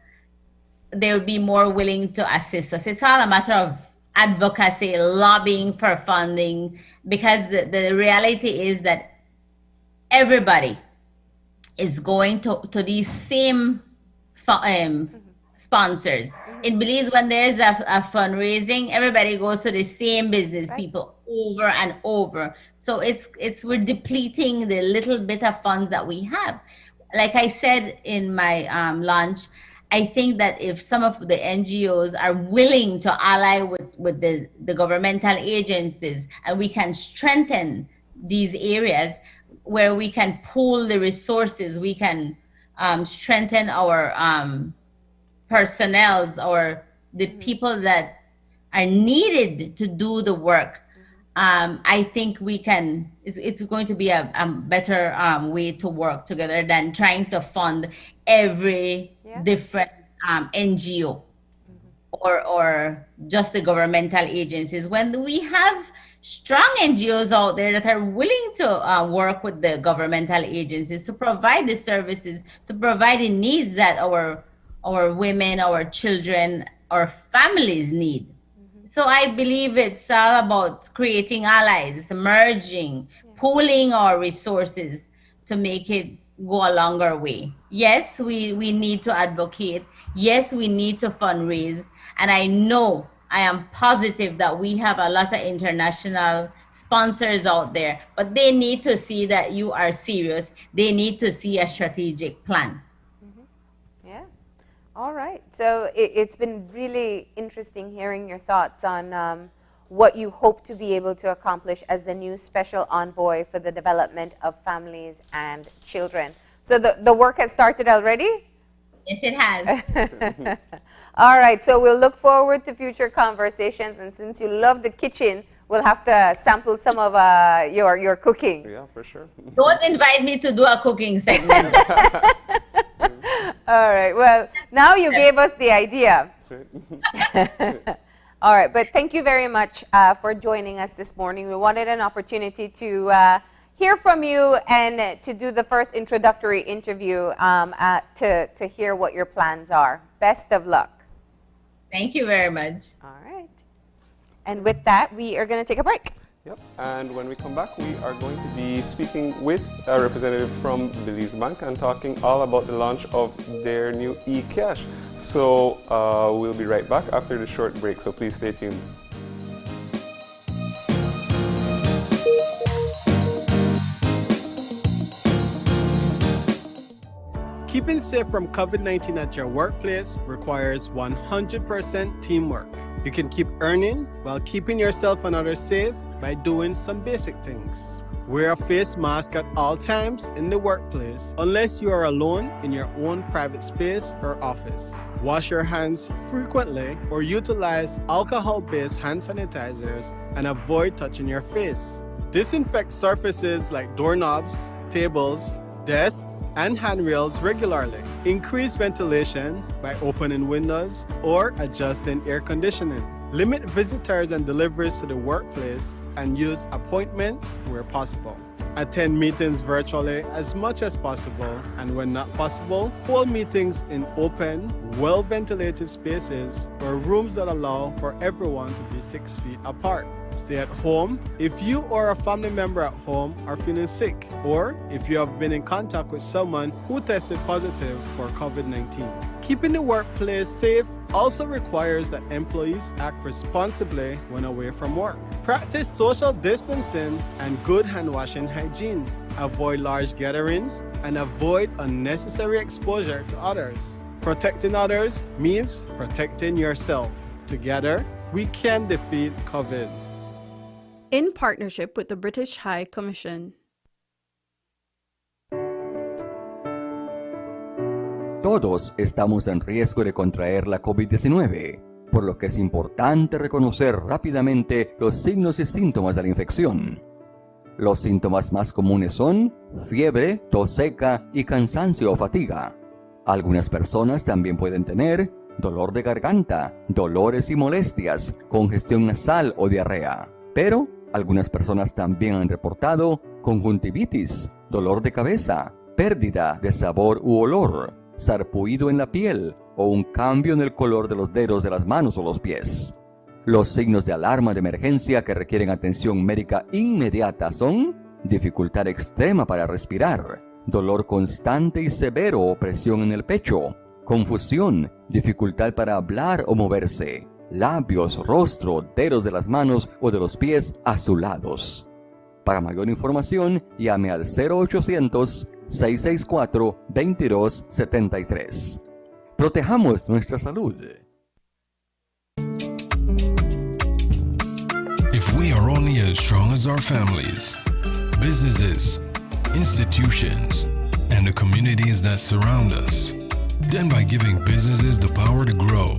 Speaker 8: they would be more willing to assist us. It's all a matter of advocacy, lobbying for funding, because the reality is that everybody is going to these same sponsors. In Belize, when there's a fundraising, everybody goes to the same business people over and over. So we're depleting the little bit of funds that we have. Like I said in my launch, I think that if some of the NGOs are willing to ally with the governmental agencies, and we can strengthen these areas where we can pool the resources, we can strengthen our personnel or the people that are needed to do the work. I think it's going to be a better way to work together than trying to fund every different NGO or just the governmental agencies. When we have strong NGOs out there that are willing to work with the governmental agencies to provide the services, to provide the needs that our women, our children, our families need. So I believe it's all about creating allies, merging, pooling our resources to make it go a longer way. Yes, we need to advocate. Yes, we need to fundraise. And I am positive that we have a lot of international sponsors out there, but they need to see that you are serious. They need to see a strategic plan.
Speaker 2: All right. So it's been really interesting hearing your thoughts on what you hope to be able to accomplish as the new special envoy for the development of families and children. So the work has started already?
Speaker 8: Yes, it has.
Speaker 2: All right. So we'll look forward to future conversations. And since you love the kitchen, we'll have to sample some of your cooking.
Speaker 3: Yeah, for sure.
Speaker 8: Don't invite me to do a cooking segment.
Speaker 2: All right. Well, now you gave us the idea. All right. But thank you very much for joining us this morning. We wanted an opportunity to hear from you and to do the first introductory interview to hear what your plans are. Best of luck.
Speaker 8: Thank you very much.
Speaker 2: All right. And with that, we are going to take a break.
Speaker 3: Yep, and when we come back, we are going to be speaking with a representative from Belize Bank and talking all about the launch of their new eCash. So we'll be right back after the short break, so please stay tuned.
Speaker 9: Keeping safe from COVID-19 at your workplace requires 100% teamwork. You can keep earning while keeping yourself and others safe by doing some basic things. Wear a face mask at all times in the workplace unless you are alone in your own private space or office. Wash your hands frequently or utilize alcohol-based hand sanitizers and avoid touching your face. Disinfect surfaces like doorknobs, tables, desks, and handrails regularly. Increase ventilation by opening windows or adjusting air conditioning. Limit visitors and deliveries to the workplace and use appointments where possible. Attend meetings virtually as much as possible, and when not possible, hold meetings in open, well-ventilated spaces or rooms that allow for everyone to be 6 feet apart. Stay at home if you or a family member at home are feeling sick, or if you have been in contact with someone who tested positive for COVID-19. Keeping the workplace safe also requires that employees act responsibly when away from work. Practice social distancing and good hand washing hygiene. Avoid large gatherings and avoid unnecessary exposure to others. Protecting others means protecting yourself. Together, we can defeat COVID.
Speaker 10: In partnership with the British High Commission.
Speaker 11: Todos estamos en riesgo de contraer la COVID-19, por lo que es importante reconocer rápidamente los signos y síntomas de la infección. Los síntomas más comunes son fiebre, tos seca y cansancio o fatiga. Algunas personas también pueden tener dolor de garganta, dolores y molestias, congestión nasal o diarrea. Pero algunas personas también han reportado conjuntivitis, dolor de cabeza, pérdida de sabor u olor, sarpullido en la piel o un cambio en el color de los dedos de las manos o los pies. Los signos de alarma de emergencia que requieren atención médica inmediata son dificultad extrema para respirar, dolor constante y severo o presión en el pecho, confusión, dificultad para hablar o moverse, labios, rostro, dedos de las manos o de los pies azulados. Para mayor información, llame al 0800-664-2273. Protejamos nuestra salud.
Speaker 12: If we are only as strong as our families, businesses, institutions, and the communities that surround us, then by giving businesses the power to grow,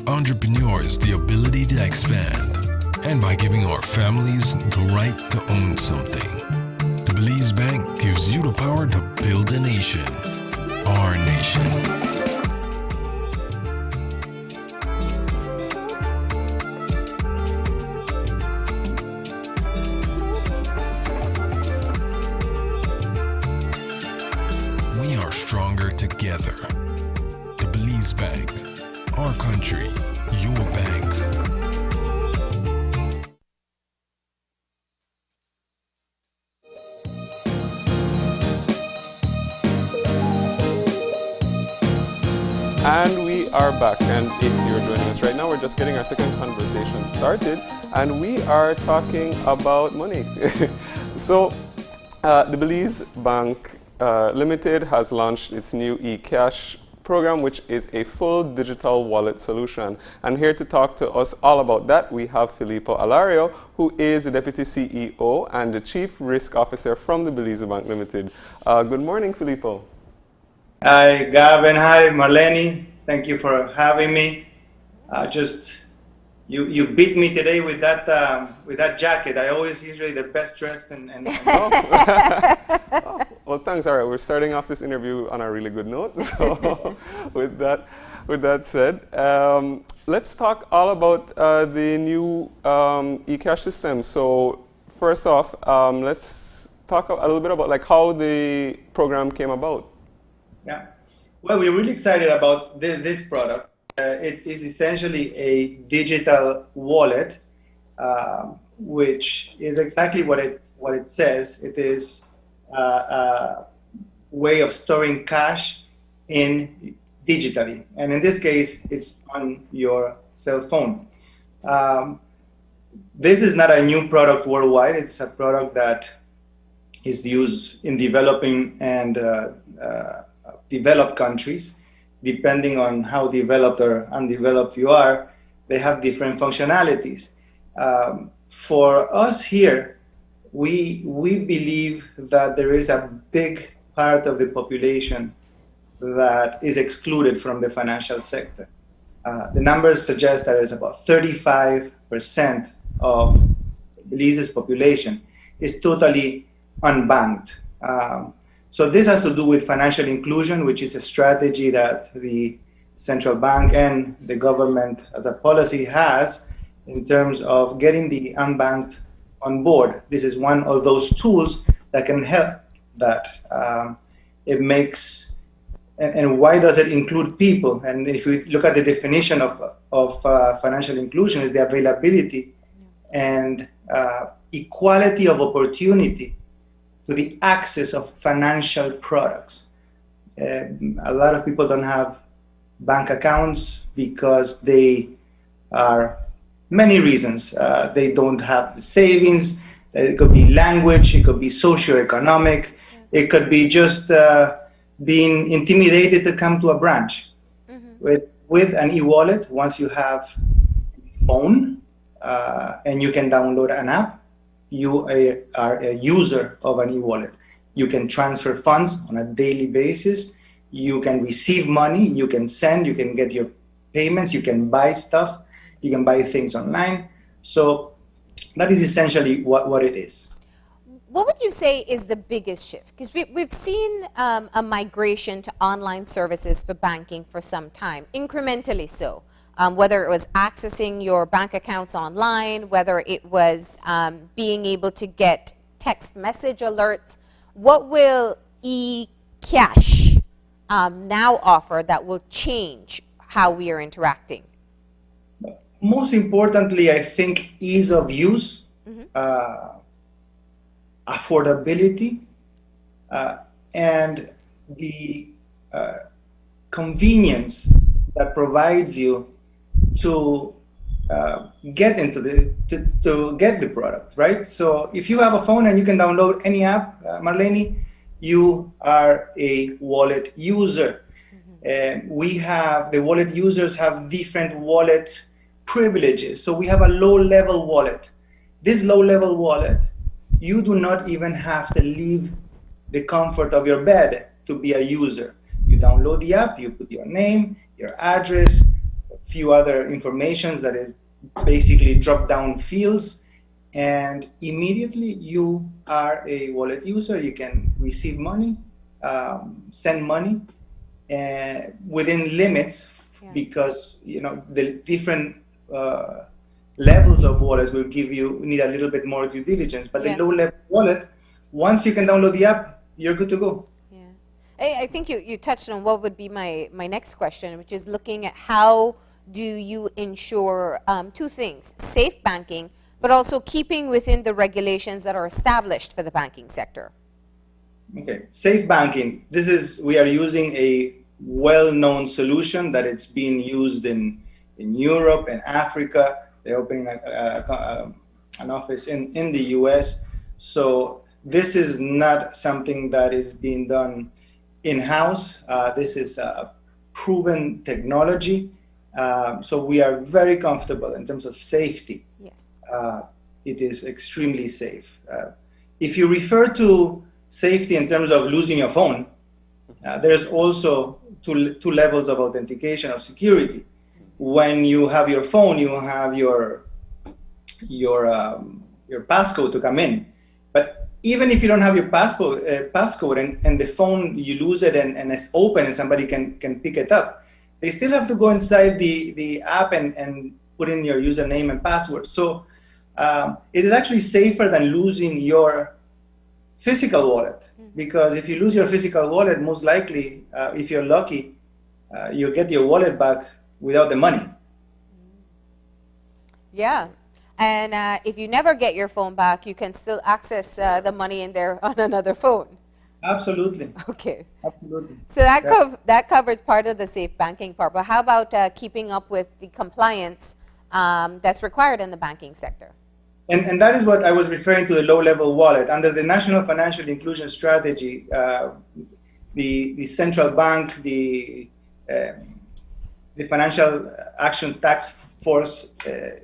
Speaker 12: entrepreneurs the ability to expand, and by giving our families the right to own something, the Belize Bank gives you the power to build a nation, our nation. We are stronger together. The Belize Bank, our country, your bank.
Speaker 3: And we are back, and if you're joining us right now, we're just getting our second conversation started, and we are talking about money. So, the Belize Bank Limited has launched its new eCash program, which is a full digital wallet solution. And here to talk to us all about that, we have Filippo Alario, who is the Deputy CEO and the Chief Risk Officer from the Belize Bank Limited. Good morning, Filippo.
Speaker 13: Hi, Gavin. Hi, Marlene. Thank you for having me. You beat me today with that jacket. I always usually the best dressed and
Speaker 3: Oh, well, thanks. All right, we're starting off this interview on a really good note. So, with that said, let's talk all about the new eCash system. So, first off, let's talk a little bit about like how the program came about.
Speaker 13: Yeah, well, we're really excited about this product. It is essentially a digital wallet, which is exactly what it says. It is a way of storing cash digitally, and in this case, it's on your cell phone. This is not a new product worldwide. It's a product that is used in developing and developed countries. Depending on how developed or undeveloped you are, they have different functionalities. For us here, we believe that there is a big part of the population that is excluded from the financial sector. The numbers suggest that it's about 35% of Belize's population is totally unbanked. So this has to do with financial inclusion, which is a strategy that the central bank and the government as a policy has in terms of getting the unbanked on board. This is one of those tools that can help that. It makes, and why does it include people? And if we look at the definition of financial inclusion, is the availability and equality of opportunity to the access of financial products. A lot of people don't have bank accounts because they are many reasons. They don't have the savings. It could be language. It could be socioeconomic. It could be just being intimidated to come to a branch. With an e-wallet, once you have a phone and you can download an app, you are a user of an e-wallet. You can transfer funds on a daily basis. You can receive money. You can send. You can get your payments. You can buy stuff. You can buy things online. So that is essentially what it is.
Speaker 2: What would you say is the biggest shift? Because we've seen a migration to online services for banking for some time, incrementally so. Whether it was accessing your bank accounts online, whether it was being able to get text message alerts. What will eCash now offer that will change how we are interacting?
Speaker 13: Most importantly, I think ease of use, affordability, and the convenience that provides you to get into to get the product, right? So if you have a phone and you can download any app, Marlene, you are a wallet user. And the wallet users have different wallet privileges. So we have a low-level wallet. This low-level wallet, you do not even have to leave the comfort of your bed to be a user. You download the app, you put your name, your address, a few other informations that is basically drop-down fields, and immediately you are a wallet user. You can receive money, send money within limits, because the different levels of wallets will need a little bit more due diligence. But the low-level wallet, once you can download the app, you're good to go.
Speaker 2: I think you touched on what would be my next question, which is looking at how do you ensure two things: safe banking, but also keeping within the regulations that are established for the banking sector.
Speaker 13: Okay, safe banking. We are using a well-known solution that it's being used in Europe and Africa. They're opening an office in the US. So this is not something that is being done in-house. This is a proven technology. So we are very comfortable in terms of safety.
Speaker 2: Yes.
Speaker 13: It is extremely safe. If you refer to safety in terms of losing your phone, there's also two levels of authentication of security. When you have your phone, you have your passcode to come in. But even if you don't have your passcode and the phone, you lose it and it's open and somebody can pick it up, they still have to go inside the app and put in your username and password. So it is actually safer than losing your physical wallet, because if you lose your physical wallet, most likely, if you're lucky, you'll get your wallet back without the money.
Speaker 2: Yeah. And if you never get your phone back, you can still access the money in there on another phone.
Speaker 13: Absolutely.
Speaker 2: Okay.
Speaker 13: Absolutely.
Speaker 2: So that covers part of the safe banking part. But how about keeping up with the compliance that's required in the banking sector?
Speaker 13: And that is what I was referring to, the low-level wallet. Under the National Financial Inclusion Strategy, the central bank, the Financial Action Task Force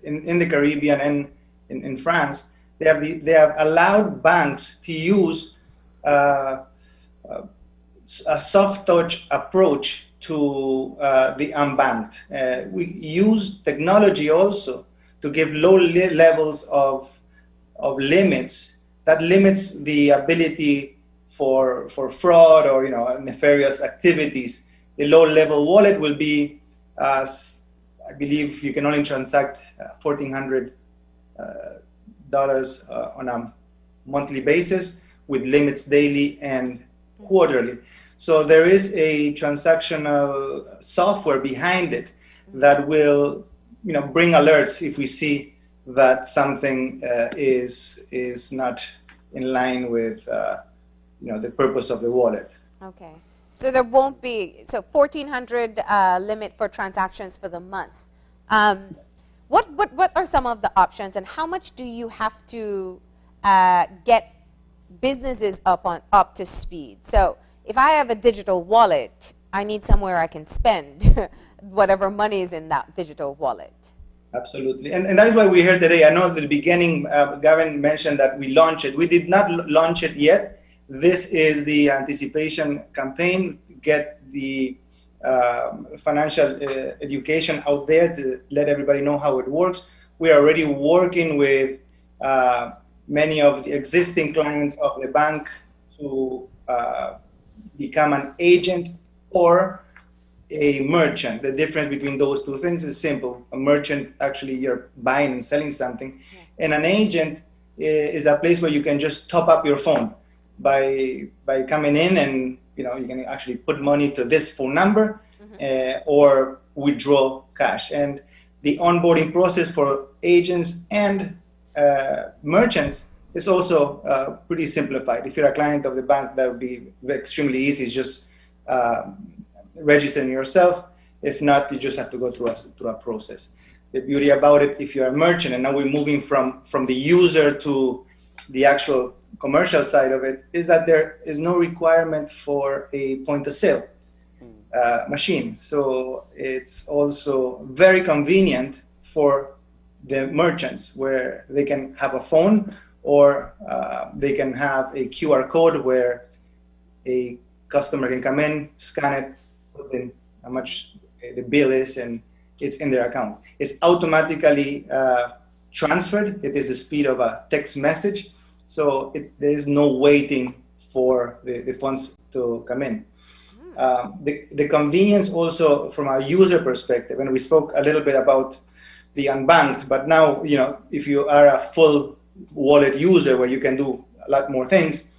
Speaker 13: in the Caribbean and in France, they have allowed banks to use a soft touch approach to the unbanked. We use technology also to give low levels of limits that limits the ability for fraud or nefarious activities. The low-level wallet will be, I believe, you can only transact $1,400 on a monthly basis, with limits daily and quarterly. So there is a transactional software behind it that will, bring alerts if we see that something is not in line with, the purpose of the wallet.
Speaker 2: Okay. So there won't be, so 1,400 limit for transactions for the month. What are some of the options, and how much do you have to get businesses up to speed? So if I have a digital wallet, I need somewhere I can spend whatever money is in that digital wallet.
Speaker 13: Absolutely. And that is why we're here today. I know at the beginning, Gavin mentioned that we launched it. We did not launch it yet. This is the anticipation campaign, get the financial education out there to let everybody know how it works. We are already working with many of the existing clients of the bank to become an agent or a merchant. The difference between those two things is simple. A merchant, actually, you're buying and selling something. And an agent is a place where you can just top up your phone. by coming in, and you can actually put money to this phone number or withdraw cash. And the onboarding process for agents and merchants is also pretty simplified. If you're a client of the bank, that would be extremely easy. It's just registering yourself. If not, you just have to go through a process. The beauty about it, if you're a merchant, and now we're moving from the user to the actual commercial side of it, is that there is no requirement for a point of sale machine. So it's also very convenient for the merchants, where they can have a phone, or they can have a QR code where a customer can come in, scan it, put in how much the bill is, and it's in their account. It's automatically transferred. It is the speed of a text message. So there is no waiting for the funds to come in. The convenience also from a user perspective, and we spoke a little bit about the unbanked, but now, if you are a full wallet user where you can do a lot more things,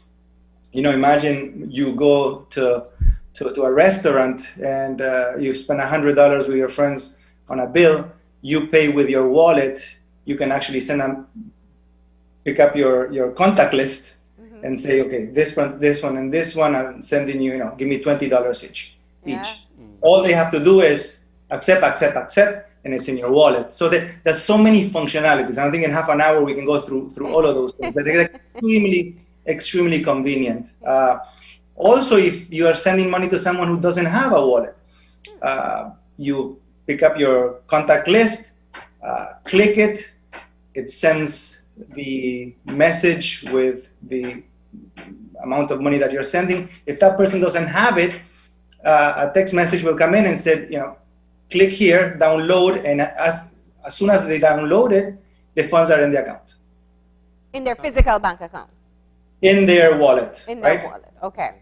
Speaker 13: imagine you go to a restaurant and you spend $100 with your friends on a bill, you pay with your wallet, you can actually pick up your contact list and say, okay, this one, and this one, I'm sending you, give me $20 each. All they have to do is accept, and it's in your wallet. So there's so many functionalities. I think in half an hour we can go through all of those things. But they're extremely convenient. Also, if you are sending money to someone who doesn't have a wallet, you pick up your contact list, click it, it sends the message with the amount of money that you're sending. If that person doesn't have it, a text message will come in and say, click here, download, and as soon as they download it, the funds are in the account.
Speaker 2: In their physical bank account?
Speaker 13: In their wallet.
Speaker 2: In their wallet, okay.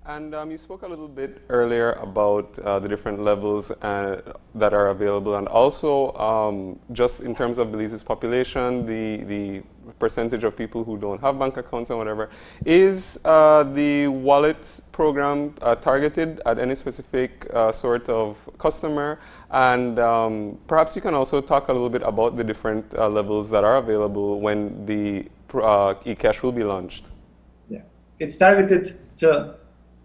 Speaker 3: And you spoke a little bit earlier about the different levels that are available, and also just in terms of Belize's population, the percentage of people who don't have bank accounts and whatever. Is the wallet program targeted at any specific sort of customer? And perhaps you can also talk a little bit about the different levels that are available when the eCash will be launched.
Speaker 13: Yeah, it's targeted to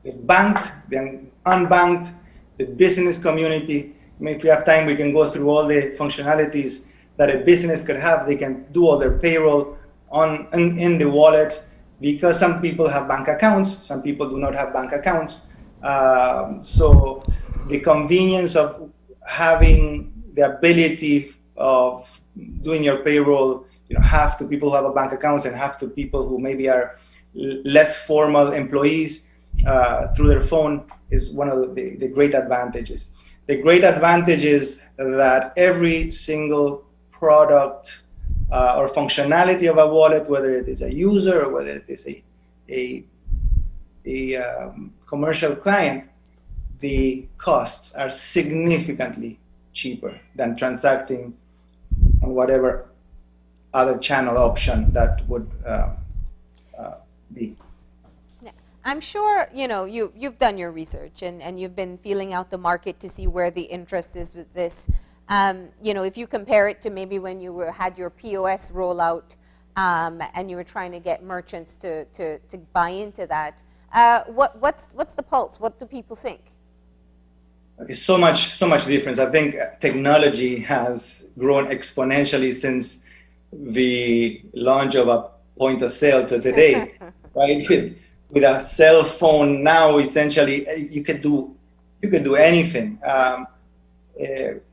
Speaker 13: the banked, the unbanked, the business community. If we have time, we can go through all the functionalities that a business could have. They can do all their payroll in the wallet, because some people have bank accounts, some people do not have bank accounts. So the convenience of having the ability of doing your payroll, half to people who have a bank accounts and half to people who maybe are less formal employees, through their phone, is one of the great advantages. The great advantage is that every single product or functionality of a wallet, whether it is a user or whether it is a commercial client, the costs are significantly cheaper than transacting on whatever other channel option that would be.
Speaker 2: I'm sure, you've done your research and you've been feeling out the market to see where the interest is with this. If you compare it to maybe when you had your POS rollout and you were trying to get merchants to buy into that, what's the pulse? What do people think?
Speaker 13: Okay, so much difference. I think technology has grown exponentially since the launch of a point of sale to today, right? With a cell phone now, essentially, you could do anything.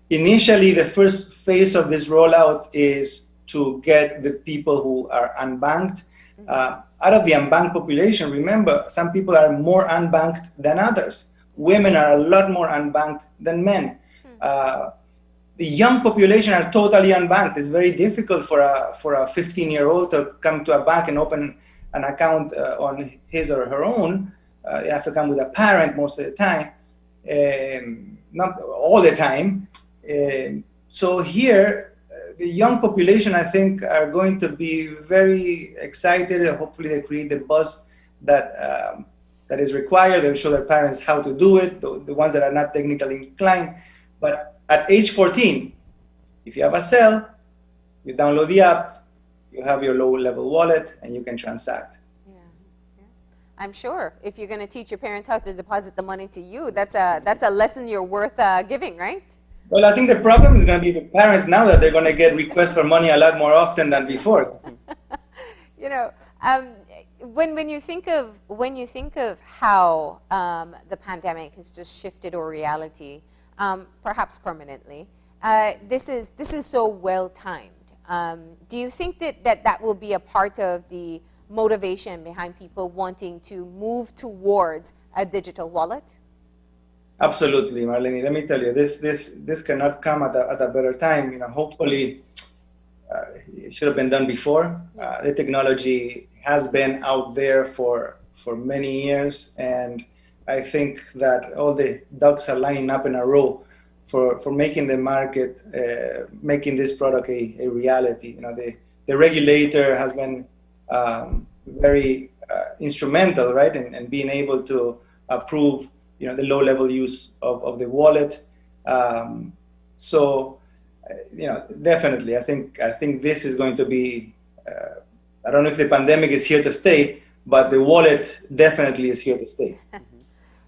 Speaker 13: Initially, the first phase of this rollout is to get the people who are unbanked. Out of the unbanked population, remember, some people are more unbanked than others. Women are a lot more unbanked than men. The young population are totally unbanked. It's very difficult for a 15-year-old to come to a bank and open an account on his or her own. You have to come with a parent most of the time, not all the time. So here, the young population, I think, are going to be very excited. Hopefully they create the buzz that that is required. They'll show their parents how to do it, the ones that are not technically inclined. But at age 14, if you have a cell, you download the app, you have your low-level wallet, and you can transact.
Speaker 2: I'm sure if you're going to teach your parents how to deposit the money to you, that's a lesson you're worth giving, right?
Speaker 13: Well, I think the problem is going to be the parents now that they're going to get requests for money a lot more often than before.
Speaker 2: You know, when you think of how the pandemic has just shifted our reality, perhaps permanently, this is so well timed. Do you think that will be a part of the motivation behind people wanting to move towards a digital wallet?
Speaker 13: Absolutely, Marlene. Let me tell you, this cannot come at a better time. You know, hopefully, it should have been done before. The technology has been out there for many years, and I think that all the ducks are lining up in a row for making the market, making this product a reality. You know, the regulator has been very instrumental, right, in being able to approve, you know, the low-level use of the wallet. So, you know, definitely, I think this is going to be. I don't know if the pandemic is here to stay, but the wallet definitely is here to stay.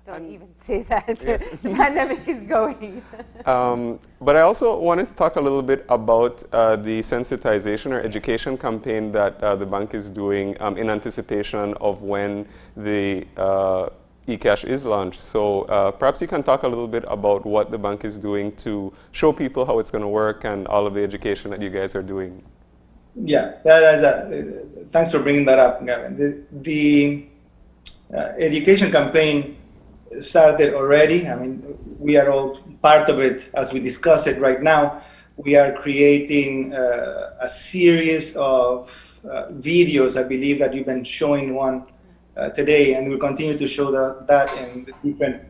Speaker 2: Don't even say that. Yes. The pandemic is going.
Speaker 3: But I also wanted to talk a little bit about the sensitization or education campaign that the bank is doing in anticipation of when the eCash is launched. So perhaps you can talk a little bit about what the bank is doing to show people how it's going to work and all of the education that you guys are doing.
Speaker 13: Yeah, thanks for bringing that up, Gavin. The education campaign started already. I mean, we are all part of it as we discuss it right now. We are creating a series of videos. I believe that you've been showing one today, and we'll continue to show that in the different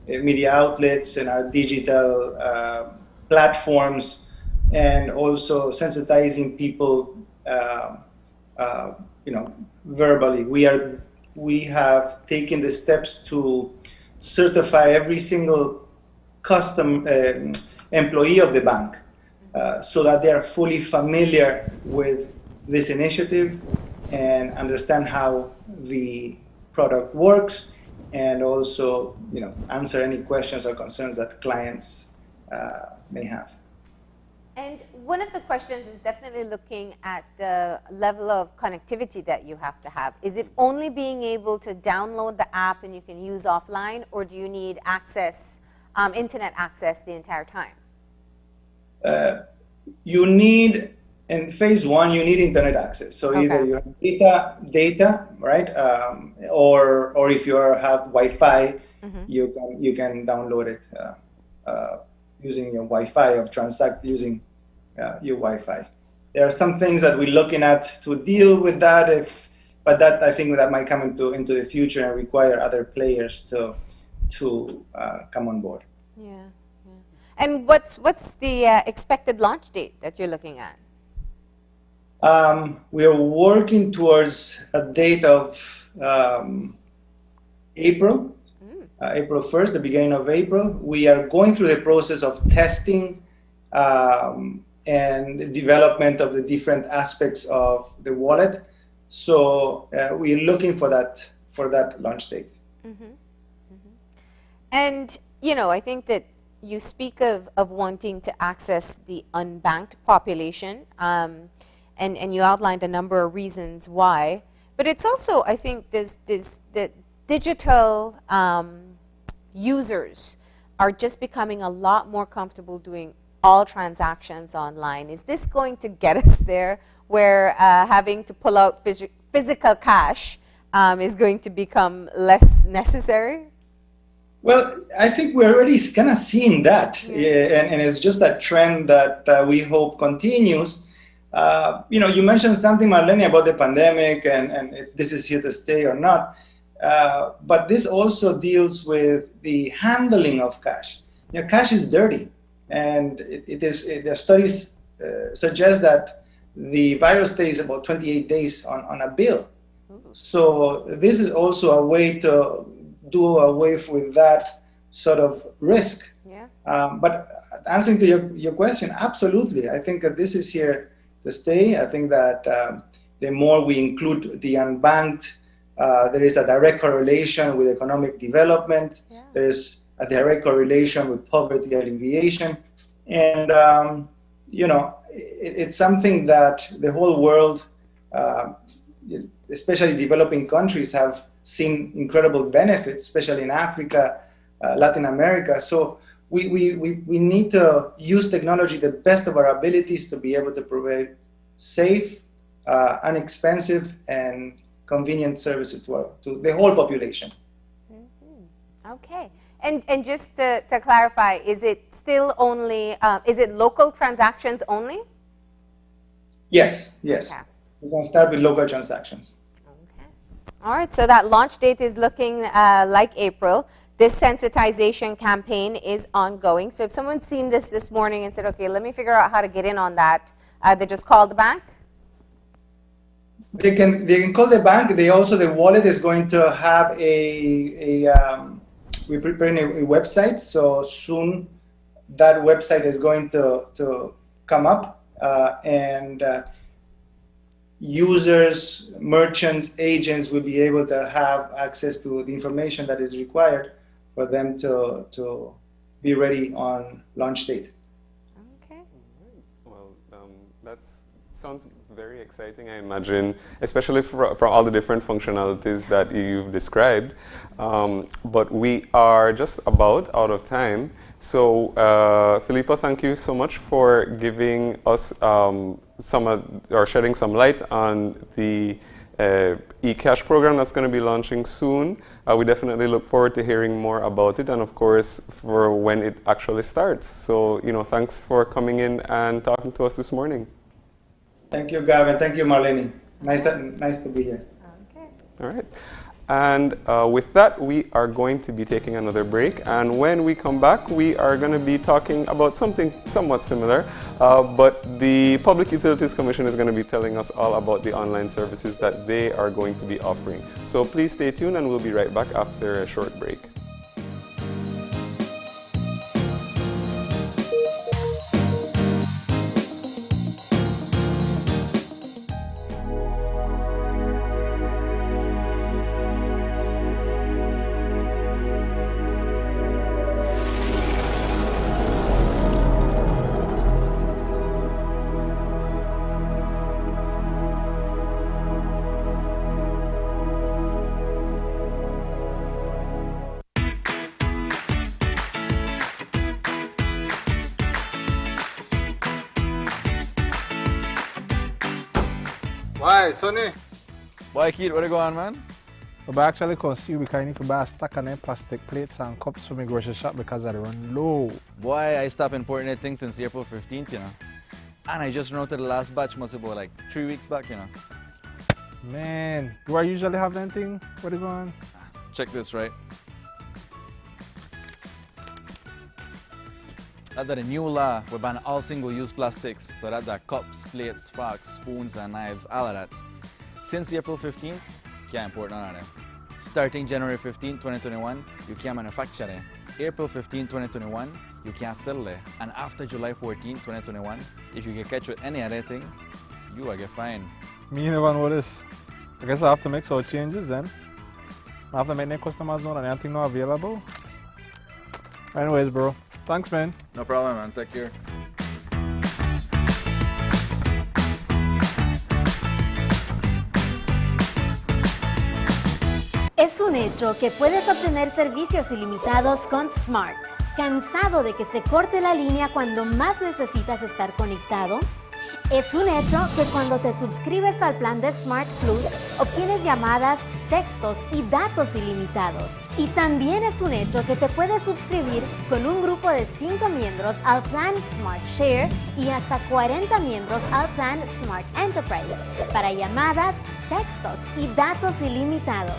Speaker 13: media outlets and our digital platforms, and also sensitizing people, you know, verbally. We have taken the steps to certify every single employee of the bank so that they are fully familiar with this initiative and understand how the product works, and also, you know, answer any questions or concerns that clients may have.
Speaker 2: And one of the questions is definitely looking at the level of connectivity that you have to have. Is it only being able to download the app and you can use offline, or do you need access, internet access the entire time?
Speaker 13: You need, in phase one, you need internet access. So okay. Either you have data, right? Or if you have Wi-Fi, you can download it using your Wi-Fi or transact using your Wi-Fi. There are some things that we're looking at to deal with that, but that I think that might come into the future and require other players to come on board.
Speaker 2: Yeah. And what's the expected launch date that you're looking at?
Speaker 13: We are working towards a date of April 1st, the beginning of April. We are going through the process of testing and the development of the different aspects of the wallet. So we're looking for that launch date.
Speaker 2: And, you know, I think that you speak of wanting to access the unbanked population, and you outlined a number of reasons why. But it's also, I think, the digital users are just becoming a lot more comfortable doing all transactions online. Is this going to get us there where having to pull out physical cash is going to become less necessary?
Speaker 13: Well, I think we're already kind of seeing that, and it's just a trend that we hope continues. You know, you mentioned something, Marlene, about the pandemic and if this is here to stay or not. But this also deals with the handling of cash. You know, cash is dirty, and there are studies suggests that the virus stays about 28 days on a bill. So this is also a way to do away with that sort of risk.
Speaker 2: Yeah.
Speaker 13: But answering to your question, absolutely. I think that this is here to stay. I think that the more we include the unbanked, there is a direct correlation with economic development. Yeah. There's a direct correlation with poverty alleviation. And, it's something that the whole world, especially developing countries, have seen incredible benefits, especially in Africa, Latin America. So we need to use technology the best of our abilities to be able to provide safe, inexpensive, and convenient services to the whole population.
Speaker 2: Mm-hmm. Okay. And just to clarify, is it still only, is it local transactions only?
Speaker 13: Yes. Okay. We're going to start with local transactions.
Speaker 2: Okay. All right, so that launch date is looking like April. This sensitization campaign is ongoing. So if someone's seen this morning and said, okay, let me figure out how to get in on that, they just call the bank?
Speaker 13: They can call the bank. The wallet is going to have we're preparing a website. So soon that website is going to come up, and users, merchants, agents will be able to have access to the information that is required for them to be ready on launch date.
Speaker 2: Okay.
Speaker 3: Well, that sounds very exciting, I imagine, especially for all the different functionalities that you've described. But we are just about out of time. So, Filippo, thank you so much for giving us shedding some light on the eCash program that's going to be launching soon. We definitely look forward to hearing more about it, and of course, for when it actually starts. So, thanks for coming in and talking to us this morning.
Speaker 13: Thank you, Gavin. Thank you, Marlene. Nice to be here.
Speaker 2: Okay.
Speaker 3: All right. And with that, we are going to be taking another break. And when we come back, we are going to be talking about something somewhat similar. But the Public Utilities Commission is going to be telling us all about the online services that they are going to be offering. So please stay tuned, and we'll be right back after a short break.
Speaker 14: Why, Tony?
Speaker 15: Why, Keith, what are you going on, man?
Speaker 14: I actually come see you because I need to buy a stack of them plastic plates and cups for my grocery shop because I run low.
Speaker 15: Boy, I stopped importing that thing since April 15th, And I just routed the last batch, must be about like 3 weeks back,
Speaker 14: Man, do I usually have anything? What are you going on?
Speaker 15: Check this, right? That's the new law, we ban all single-use plastics, so that the cups, plates, forks, spoons, and knives, all of that. Since April 15th, can't import none of them. Starting January 15, 2021, you can't manufacture them. April 15, 2021, you can't sell them. And after July 14, 2021, if you get catch with any other thing, you will get fined.
Speaker 14: Me never know this. I guess I have to make some changes then. I have to make the customers know that anything not available. Anyways, bro. Thanks, man.
Speaker 15: No problem, man. Take care.
Speaker 5: Es un hecho que puedes obtener servicios ilimitados con Smart. ¿Cansado de que se corte la línea cuando más necesitas estar conectado? Es un hecho que cuando te suscribes al plan de Smart Plus, obtienes llamadas, textos y datos ilimitados. Y también es un hecho que te puedes suscribir con un grupo de 5 miembros al plan Smart Share y hasta 40 miembros al plan Smart Enterprise para llamadas, textos y datos ilimitados.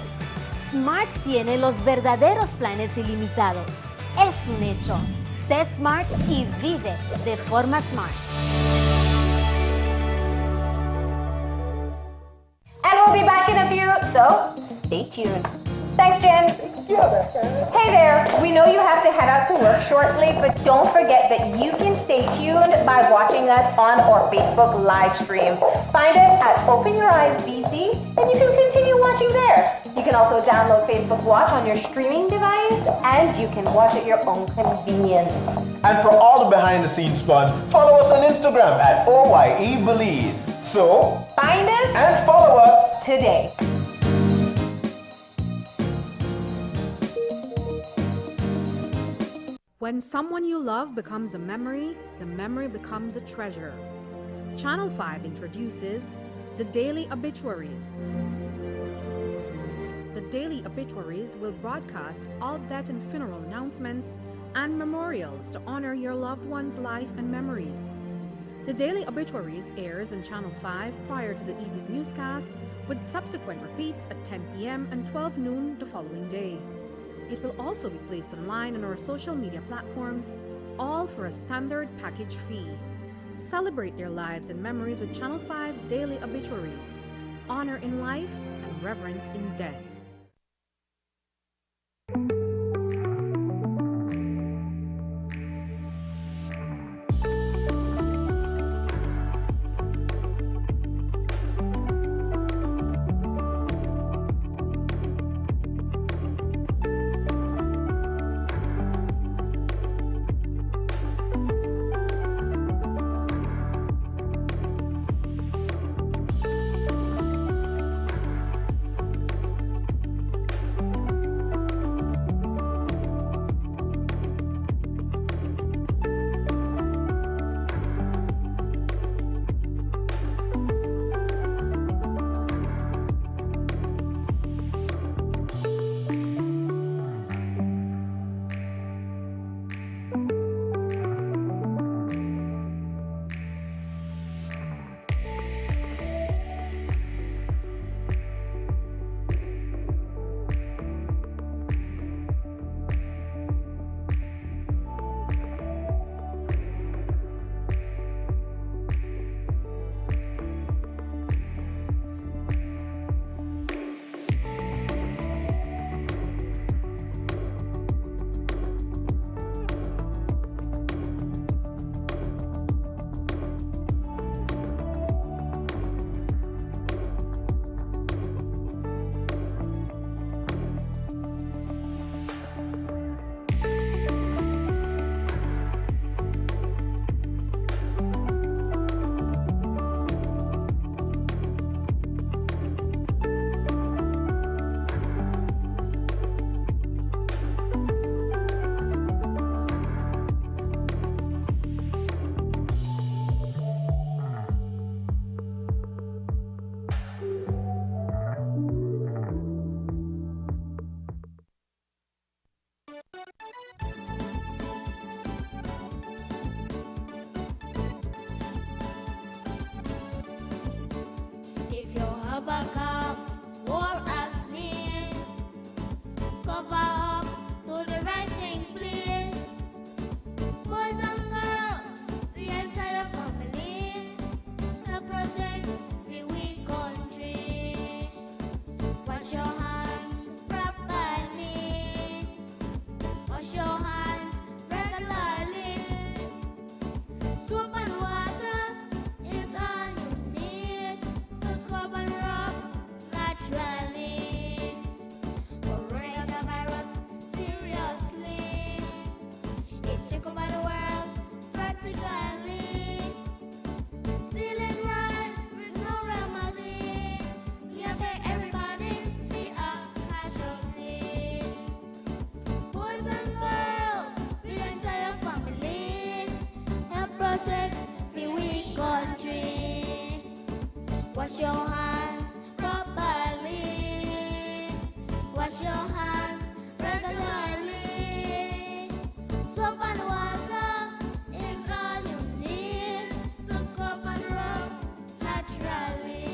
Speaker 5: Smart tiene los verdaderos planes ilimitados. Es un hecho. Sé Smart y vive de forma Smart.
Speaker 2: So stay tuned. Thanks, Jen. Hey there, we know you have to head out to work shortly, but don't forget that you can stay tuned by watching us on our Facebook live stream. Find us at Open Your Eyes BC, and you can continue watching there. You can also download Facebook Watch on your streaming device, and you can watch at your own convenience.
Speaker 7: And for all the behind the scenes fun, follow us on Instagram at OYE Belize. So,
Speaker 2: find us
Speaker 7: and follow us
Speaker 2: today.
Speaker 16: When someone you love becomes a memory, the memory becomes a treasure. Channel 5 introduces the Daily Obituaries. The Daily Obituaries will broadcast all death and funeral announcements and memorials to honor your loved one's life and memories. The Daily Obituaries airs on Channel 5 prior to the evening newscast, with subsequent repeats at 10 p.m. and 12 noon the following day. It will also be placed online on our social media platforms, all for a standard package fee. Celebrate their lives and memories with Channel 5's Daily Obituaries. Honor in life and reverence in death.
Speaker 17: If you have a cough or a sneeze, cover up to the right thing, please. Boys and girls, the entire family, help protect the weak country. Wash your hands properly. Wash your hands regularly. Soap and water is all you need to scrub and rub naturally. Coronavirus, seriously, it took over the world practically. Stealing lives with no remedy. Yeah, make everybody feel cautiously. Boys and girls, the entire family, help protect the weak country. Wash your hands properly. Wash your hands regularly. Soap and water is all you need to scrub and rub naturally.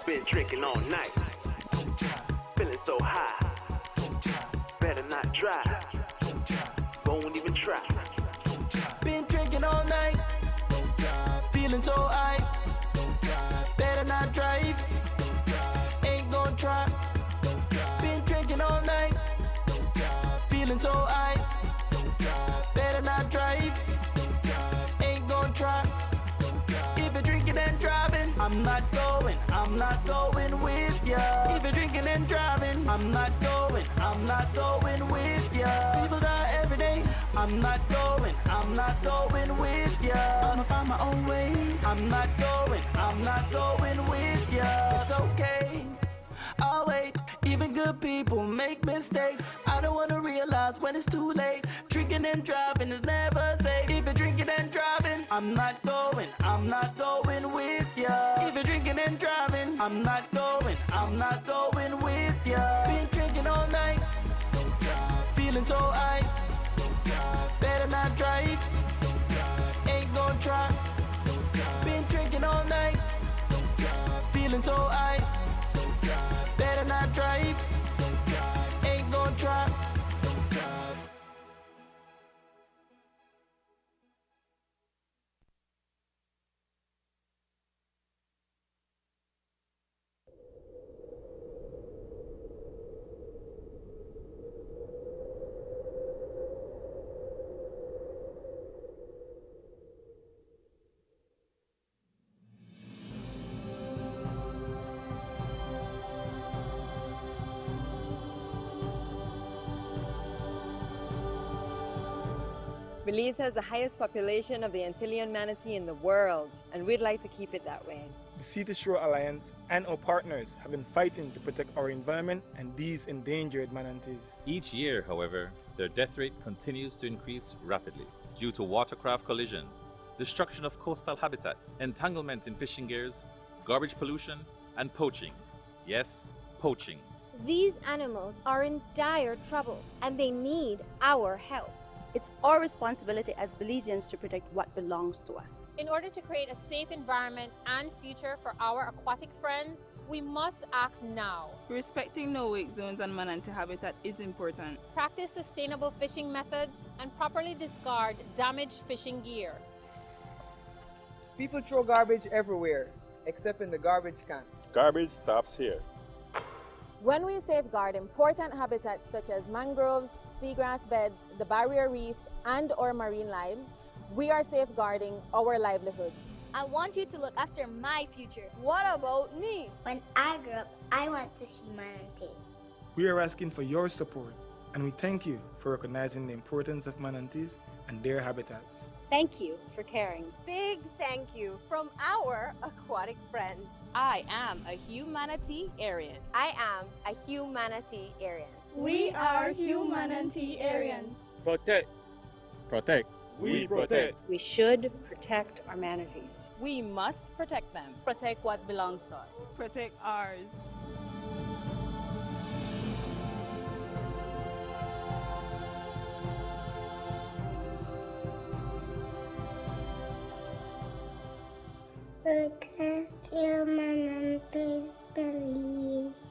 Speaker 18: Been drinking all night, feeling so high. Better not try, won't even try.
Speaker 19: Been drinking all night, feeling so high. Better not drive, ain't gon' try. Been drinking all night, feeling so high. Better not drive, ain't gon' try. If you're drinking and driving, I'm not going with ya. If you're drinking and driving, I'm not going with ya. People die every day, I'm not going with ya. I'ma find my own way, I'm not going with ya. It's okay, I'll wait. Even good people make mistakes. I don't wanna realize when it's too late. Drinking and driving is never safe. If you're drinking and driving, I'm not going with ya. If you're drinking and driving, I'm not going with ya. Been drinking all night, feeling so high. Better not drive, ain't gon' try. Been drinking all night, feeling so high. Better not drive, ain't gon' try.
Speaker 20: Belize has the highest population of the Antillean manatee in the world, and we'd like to keep it that way.
Speaker 21: The Sea to Shore Alliance and our partners have been fighting to protect our environment and these endangered manatees.
Speaker 22: Each year, however, their death rate continues to increase rapidly due to watercraft collision, destruction of coastal habitat, entanglement in fishing gears, garbage pollution, and poaching. Yes, poaching.
Speaker 23: These animals are in dire trouble and they need our help.
Speaker 24: It's our responsibility as Belizeans to protect what belongs to us.
Speaker 25: In order to create a safe environment and future for our aquatic friends, we must act now.
Speaker 26: Respecting no-wake zones and manatee habitat is important.
Speaker 25: Practice sustainable fishing methods and properly discard damaged fishing gear.
Speaker 27: People throw garbage everywhere, except in the garbage can.
Speaker 28: Garbage stops here.
Speaker 20: When we safeguard important habitats such as mangroves, seagrass beds, the barrier reef, and our marine lives, we are safeguarding our livelihoods.
Speaker 23: I want you to look after my future. What about me?
Speaker 17: When I grow up, I want to see manatees.
Speaker 21: We are asking for your support, and we thank you for recognizing the importance of manatees and their habitats.
Speaker 24: Thank you for caring.
Speaker 23: Big thank you from our aquatic friends.
Speaker 29: I am a humanitarian.
Speaker 23: I am a humanitarian.
Speaker 30: We are humanitarians.
Speaker 28: Protect. Protect. We protect.
Speaker 24: We should protect our manatees.
Speaker 29: We must protect them.
Speaker 26: Protect what belongs to us. Protect ours.
Speaker 17: Protect your manatees, Belize.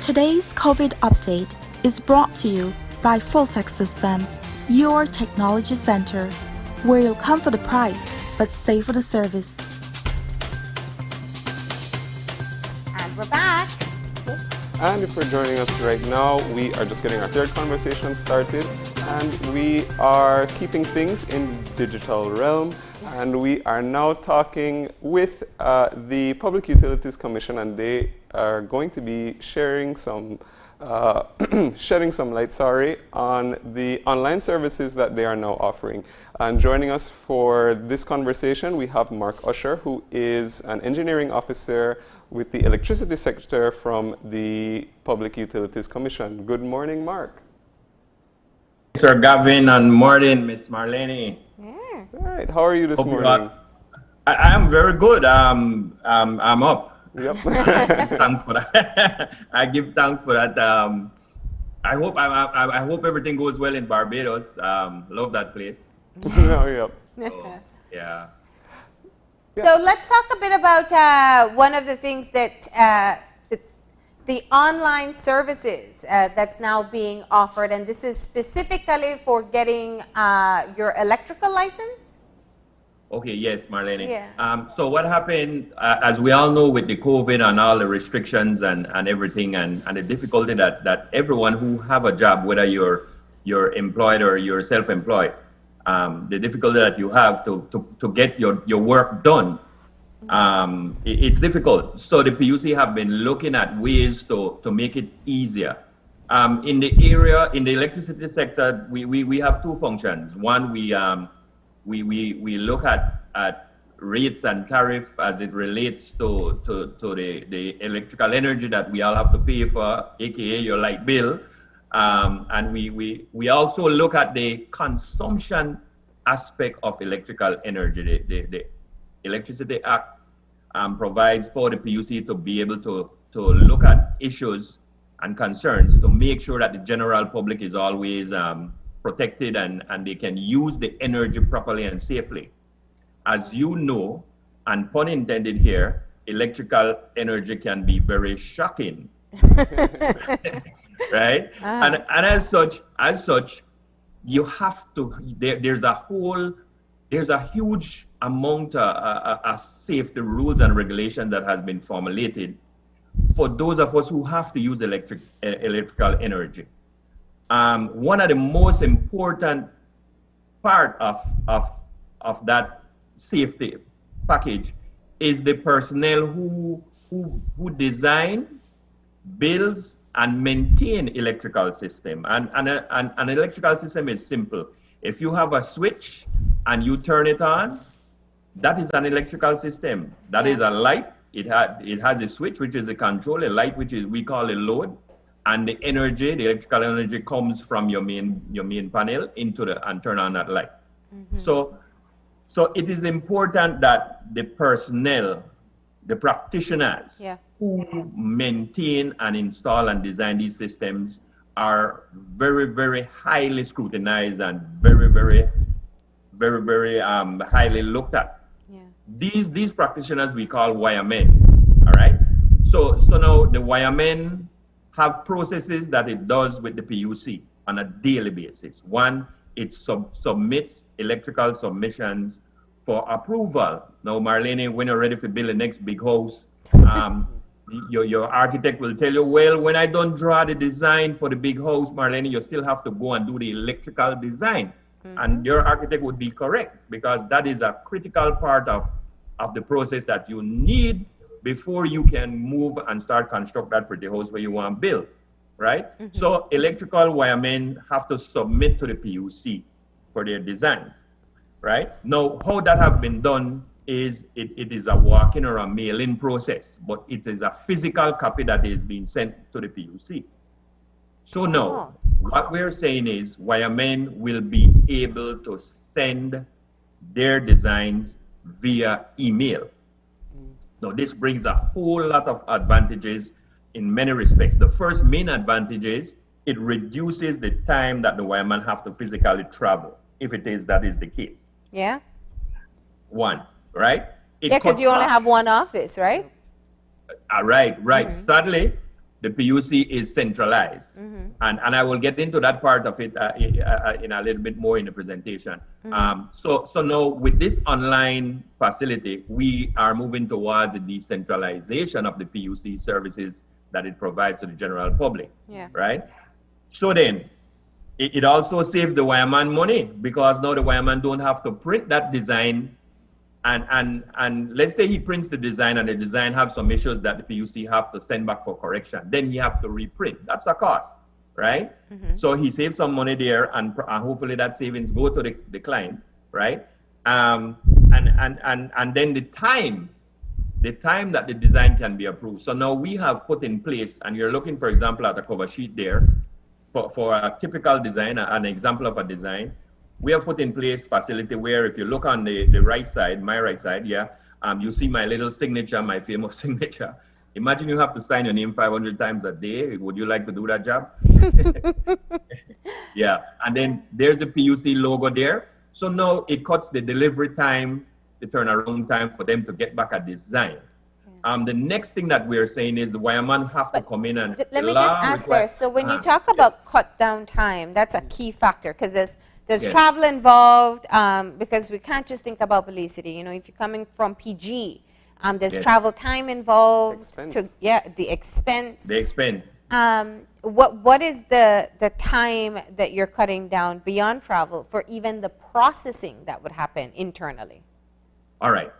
Speaker 31: Today's COVID update is brought to you by Fulltech Systems, your technology center, where you'll come for the price but stay for the service.
Speaker 2: And we're back.
Speaker 3: And if you're joining us right now, we are just getting our third conversation started, and we are keeping things in digital realm. And we are now talking with the Public Utilities Commission, and they are going to be sharing some, shedding some light, on the online services that they are now offering. And joining us for this conversation, we have Mark Usher, who is an engineering officer with the electricity sector from the Public Utilities Commission. Good morning, Mark.
Speaker 32: Sir Gavin and Martin, Miss Marlene.
Speaker 3: All right, how are you this morning?
Speaker 32: I am very good. I'm up.
Speaker 3: Yep.
Speaker 32: Thanks for that. I give thanks for that. I hope everything goes well in Barbados. Love that place.
Speaker 3: Yep.
Speaker 32: So, yeah.
Speaker 2: So let's talk a bit about one of the things that the online services that's now being offered, and this is specifically for getting your electrical license?
Speaker 32: Okay, yes, Marlene.
Speaker 2: Yeah.
Speaker 32: So what happened, as we all know, with the COVID and all the restrictions and everything, and the difficulty that everyone who have a job, whether you're employed or you're self-employed, the difficulty that you have to get your work done, it's difficult. So the PUC have been looking at ways to make it easier. In the electricity sector, we have two functions. One, we look at rates and tariff as it relates to the electrical energy that we all have to pay for, aka your light bill. And we also look at the consumption aspect of electrical energy. The Electricity Act provides for the PUC to be able to look at issues and concerns to make sure that the general public is always protected and they can use the energy properly and safely. As you know, and pun intended here, electrical energy can be very shocking. Right? And as such, you have to, there's a huge amount of safety rules and regulations that has been formulated for those of us who have to use electrical energy. One of the most important part of that safety package is the personnel who design, builds, and maintain electrical system. And an electrical system is simple. If you have a switch and you turn it on, that is an electrical system. That is a light. It has a switch, which is a control, a light, which is we call a load, and the energy, the electrical energy, comes from your main panel and turn on that light. Mm-hmm. So it is important that the personnel, the practitioners who maintain and install and design these systems are very, very highly scrutinized and very, very highly looked at. These practitioners we call wiremen, all right? So now the wiremen have processes that it does with the PUC on a daily basis. One, it submits electrical submissions for approval. Now, Marlene, when you're ready to build the next big house, your architect will tell you, well, when I don't draw the design for the big house, Marlene, you still have to go and do the electrical design. Mm-hmm. And your architect would be correct, because that is a critical part of the process that you need before you can move and start construct that pretty house where you want to build, right? Mm-hmm. So electrical wiremen have to submit to the PUC for their designs, right? Now, how that have been done is it is a walk-in or a mail-in process, but it is a physical copy that is being sent to the PUC. So now, what we're saying is wiremen will be able to send their designs via email. Now, this brings a whole lot of advantages in many respects. The first main advantage is it reduces the time that the wireman have to physically travel, if that is the case.
Speaker 2: Yeah.
Speaker 32: One, right?
Speaker 2: Yeah, because you only have one office, right?
Speaker 32: Right. Mm-hmm. Sadly, the PUC is centralized. Mm-hmm. And I will get into that part of it in a little bit more in the presentation. Mm-hmm. So now with this online facility, we are moving towards the decentralization of the PUC services that it provides to the general public, right? So then, it also saves the wireman money, because now the wireman don't have to print that design. And let's say he prints the design and the design have some issues that the PUC have to send back for correction. Then he have to reprint. That's a cost, right? Mm-hmm. So he saves some money there, and hopefully that savings go to the client, right? And then the time that the design can be approved. So now we have put in place, and you're looking, for example, at a cover sheet there for a typical design, an example of a design. We have put in place facility where if you look on the right side, my right side, You see my little signature, my famous signature. Imagine you have to sign your name 500 times a day. Would you like to do that job? Yeah, and then there's a PUC logo there. So now it cuts the delivery time, the turnaround time for them to get back a design. The next thing that we're saying is the wireman have to come in and
Speaker 2: let me just ask there. So when you talk about cut down time, that's a key factor because there's travel involved because we can't just think about Belize City. You know, if you're coming from PG, there's travel time involved. The expense.
Speaker 32: The expense.
Speaker 2: What is the time that you're cutting down beyond travel for even the processing that would happen internally?
Speaker 32: All right.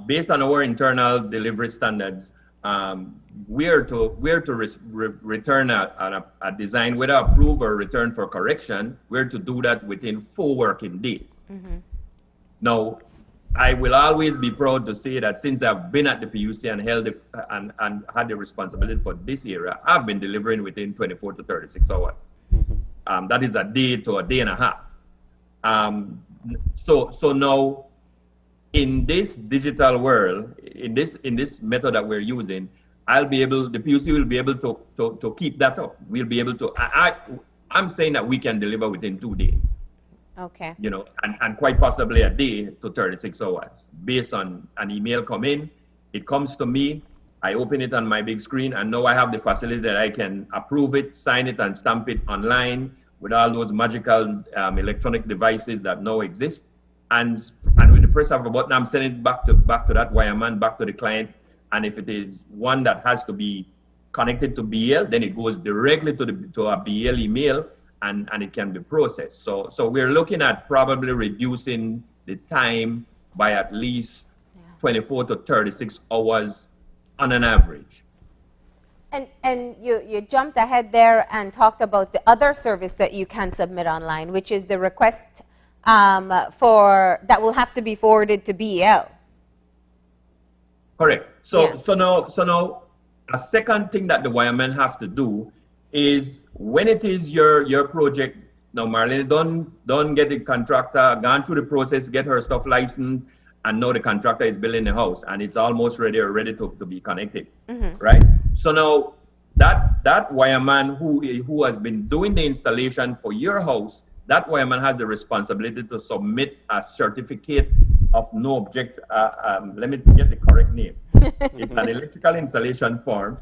Speaker 32: Based on our internal delivery standards, we're to return a design, whether approved or returned for correction. We're to do that within 4 working days. Now, I will always be proud to say that since I've been at the PUC and held and had the responsibility for this area, I've been delivering within 24 to 36 hours. That is a day to a day and a half. So now, in this digital world, in this method that we're using, the PUC will be able to keep that up. We'll be able to. I'm saying that we can deliver within 2 days.
Speaker 2: Okay.
Speaker 32: You know, and quite possibly a day to 36 hours based on an email come in. It comes to me, I open it on my big screen, and now I have the facility that I can approve it, sign it, and stamp it online with all those magical electronic devices that now exist. And with the press of a button, I'm sending it back to that wireman, back to the client. And if it is one that has to be connected to BL, then it goes directly to a BL email. And it can be processed. So we're looking at probably reducing the time by at least 24 to 36 hours on an average.
Speaker 2: And you jumped ahead there and talked about the other service that you can submit online, which is the request that will have to be forwarded to BL.
Speaker 32: Correct. So now a second thing that the wiremen have to do is when it is your project. Now Marlene don't get the contractor, gone through the process, get her stuff licensed, and now the contractor is building the house and it's almost ready to be connected, right? So now that wireman who has been doing the installation for your house, that wireman has the responsibility to submit a certificate of no object. Let me get the correct name. It's an electrical installation form.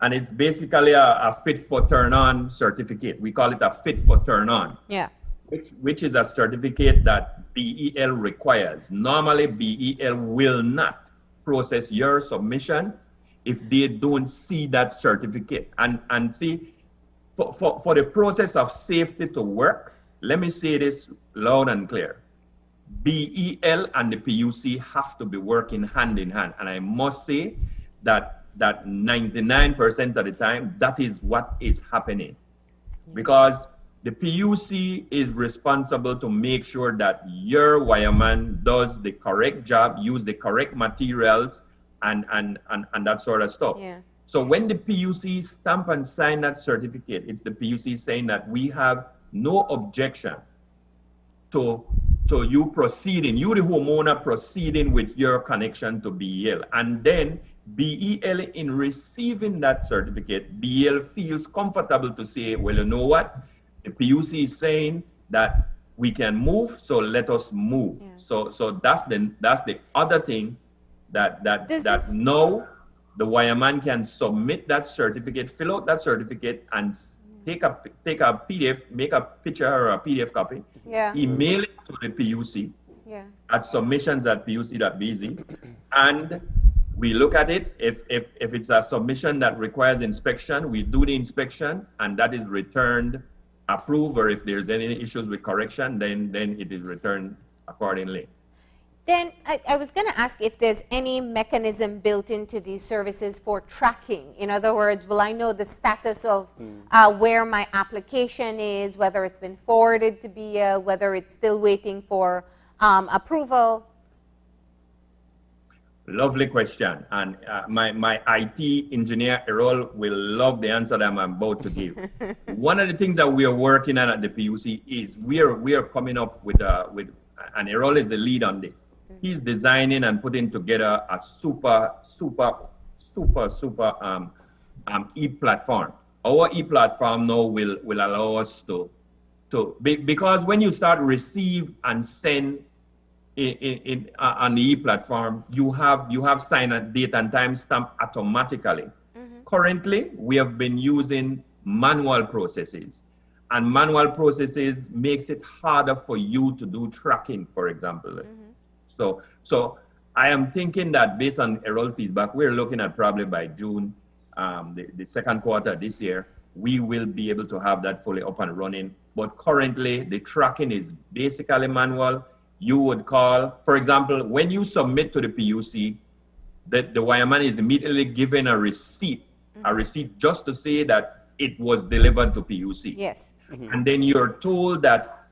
Speaker 32: And it's basically a fit for turn on certificate. We call it a fit for turn on.
Speaker 2: Yeah.
Speaker 32: Which is a certificate that BEL requires. Normally, BEL will not process your submission if they don't see that certificate. And see, for the process of safety to work, let me say this loud and clear. BEL and the PUC have to be working hand in hand. And I must say that 99% of the time, that is what is happening. Because the PUC is responsible to make sure that your wireman does the correct job, use the correct materials, and that sort of stuff.
Speaker 2: Yeah.
Speaker 32: So when the PUC stamp and sign that certificate, it's the PUC saying that we have no objection to you proceeding, you the homeowner proceeding with your connection to BEL. And then BEL, in receiving that certificate, BEL feels comfortable to say, well, you know what? The PUC is saying that we can move, so let us move. Yeah. So that's the other thing that now the wireman can submit that certificate, fill out that certificate, and take a PDF, make a picture or a PDF copy, email it to the PUC at submissions@puc.bz, and we look at it. If it's a submission that requires inspection, we do the inspection, and that is returned approved, or if there's any issues with correction, then it is returned accordingly.
Speaker 2: Then I was going to ask if there's any mechanism built into these services for tracking. In other words, will I know the status of where my application is, whether it's been forwarded to BIA, whether it's still waiting for approval?
Speaker 32: Lovely question. And my IT engineer, Errol, will love the answer that I'm about to give. One of the things that we are working on at the PUC is we are coming up with and Errol is the lead on this. he's designing and putting together a super e-platform. Our e-platform now will allow us to because when you start receive and send on the e-platform, you have sign a date and time stamp automatically. Currently, we have been using manual processes, and manual processes makes it harder for you to do tracking, for example. So I am thinking that based on error feedback, we're looking at probably by June, the second quarter this year, we will be able to have that fully up and running. But currently, the tracking is basically manual. You would call, for example, when you submit to the PUC, the wireman is immediately given a receipt just to say that it was delivered to PUC.
Speaker 2: Yes.
Speaker 32: And then you're told that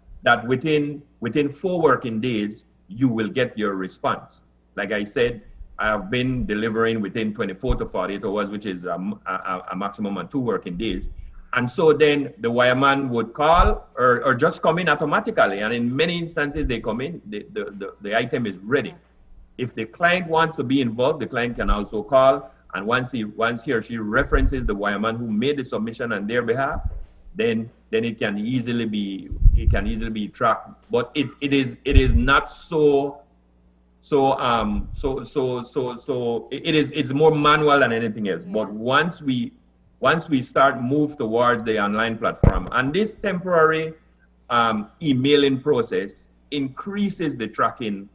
Speaker 32: within 4 working days, you will get your response. Like I said, I have been delivering within 24 to 48 hours, which is a maximum of 2 working days. And so then the wireman would call or just come in automatically. And in many instances, they come in, the item is ready. If the client wants to be involved, the client can also call. And once he or she references the wireman who made the submission on their behalf, then it can easily be tracked. But it is not it's more manual than anything else. But once we start move towards the online platform, and this temporary emailing process increases the tracking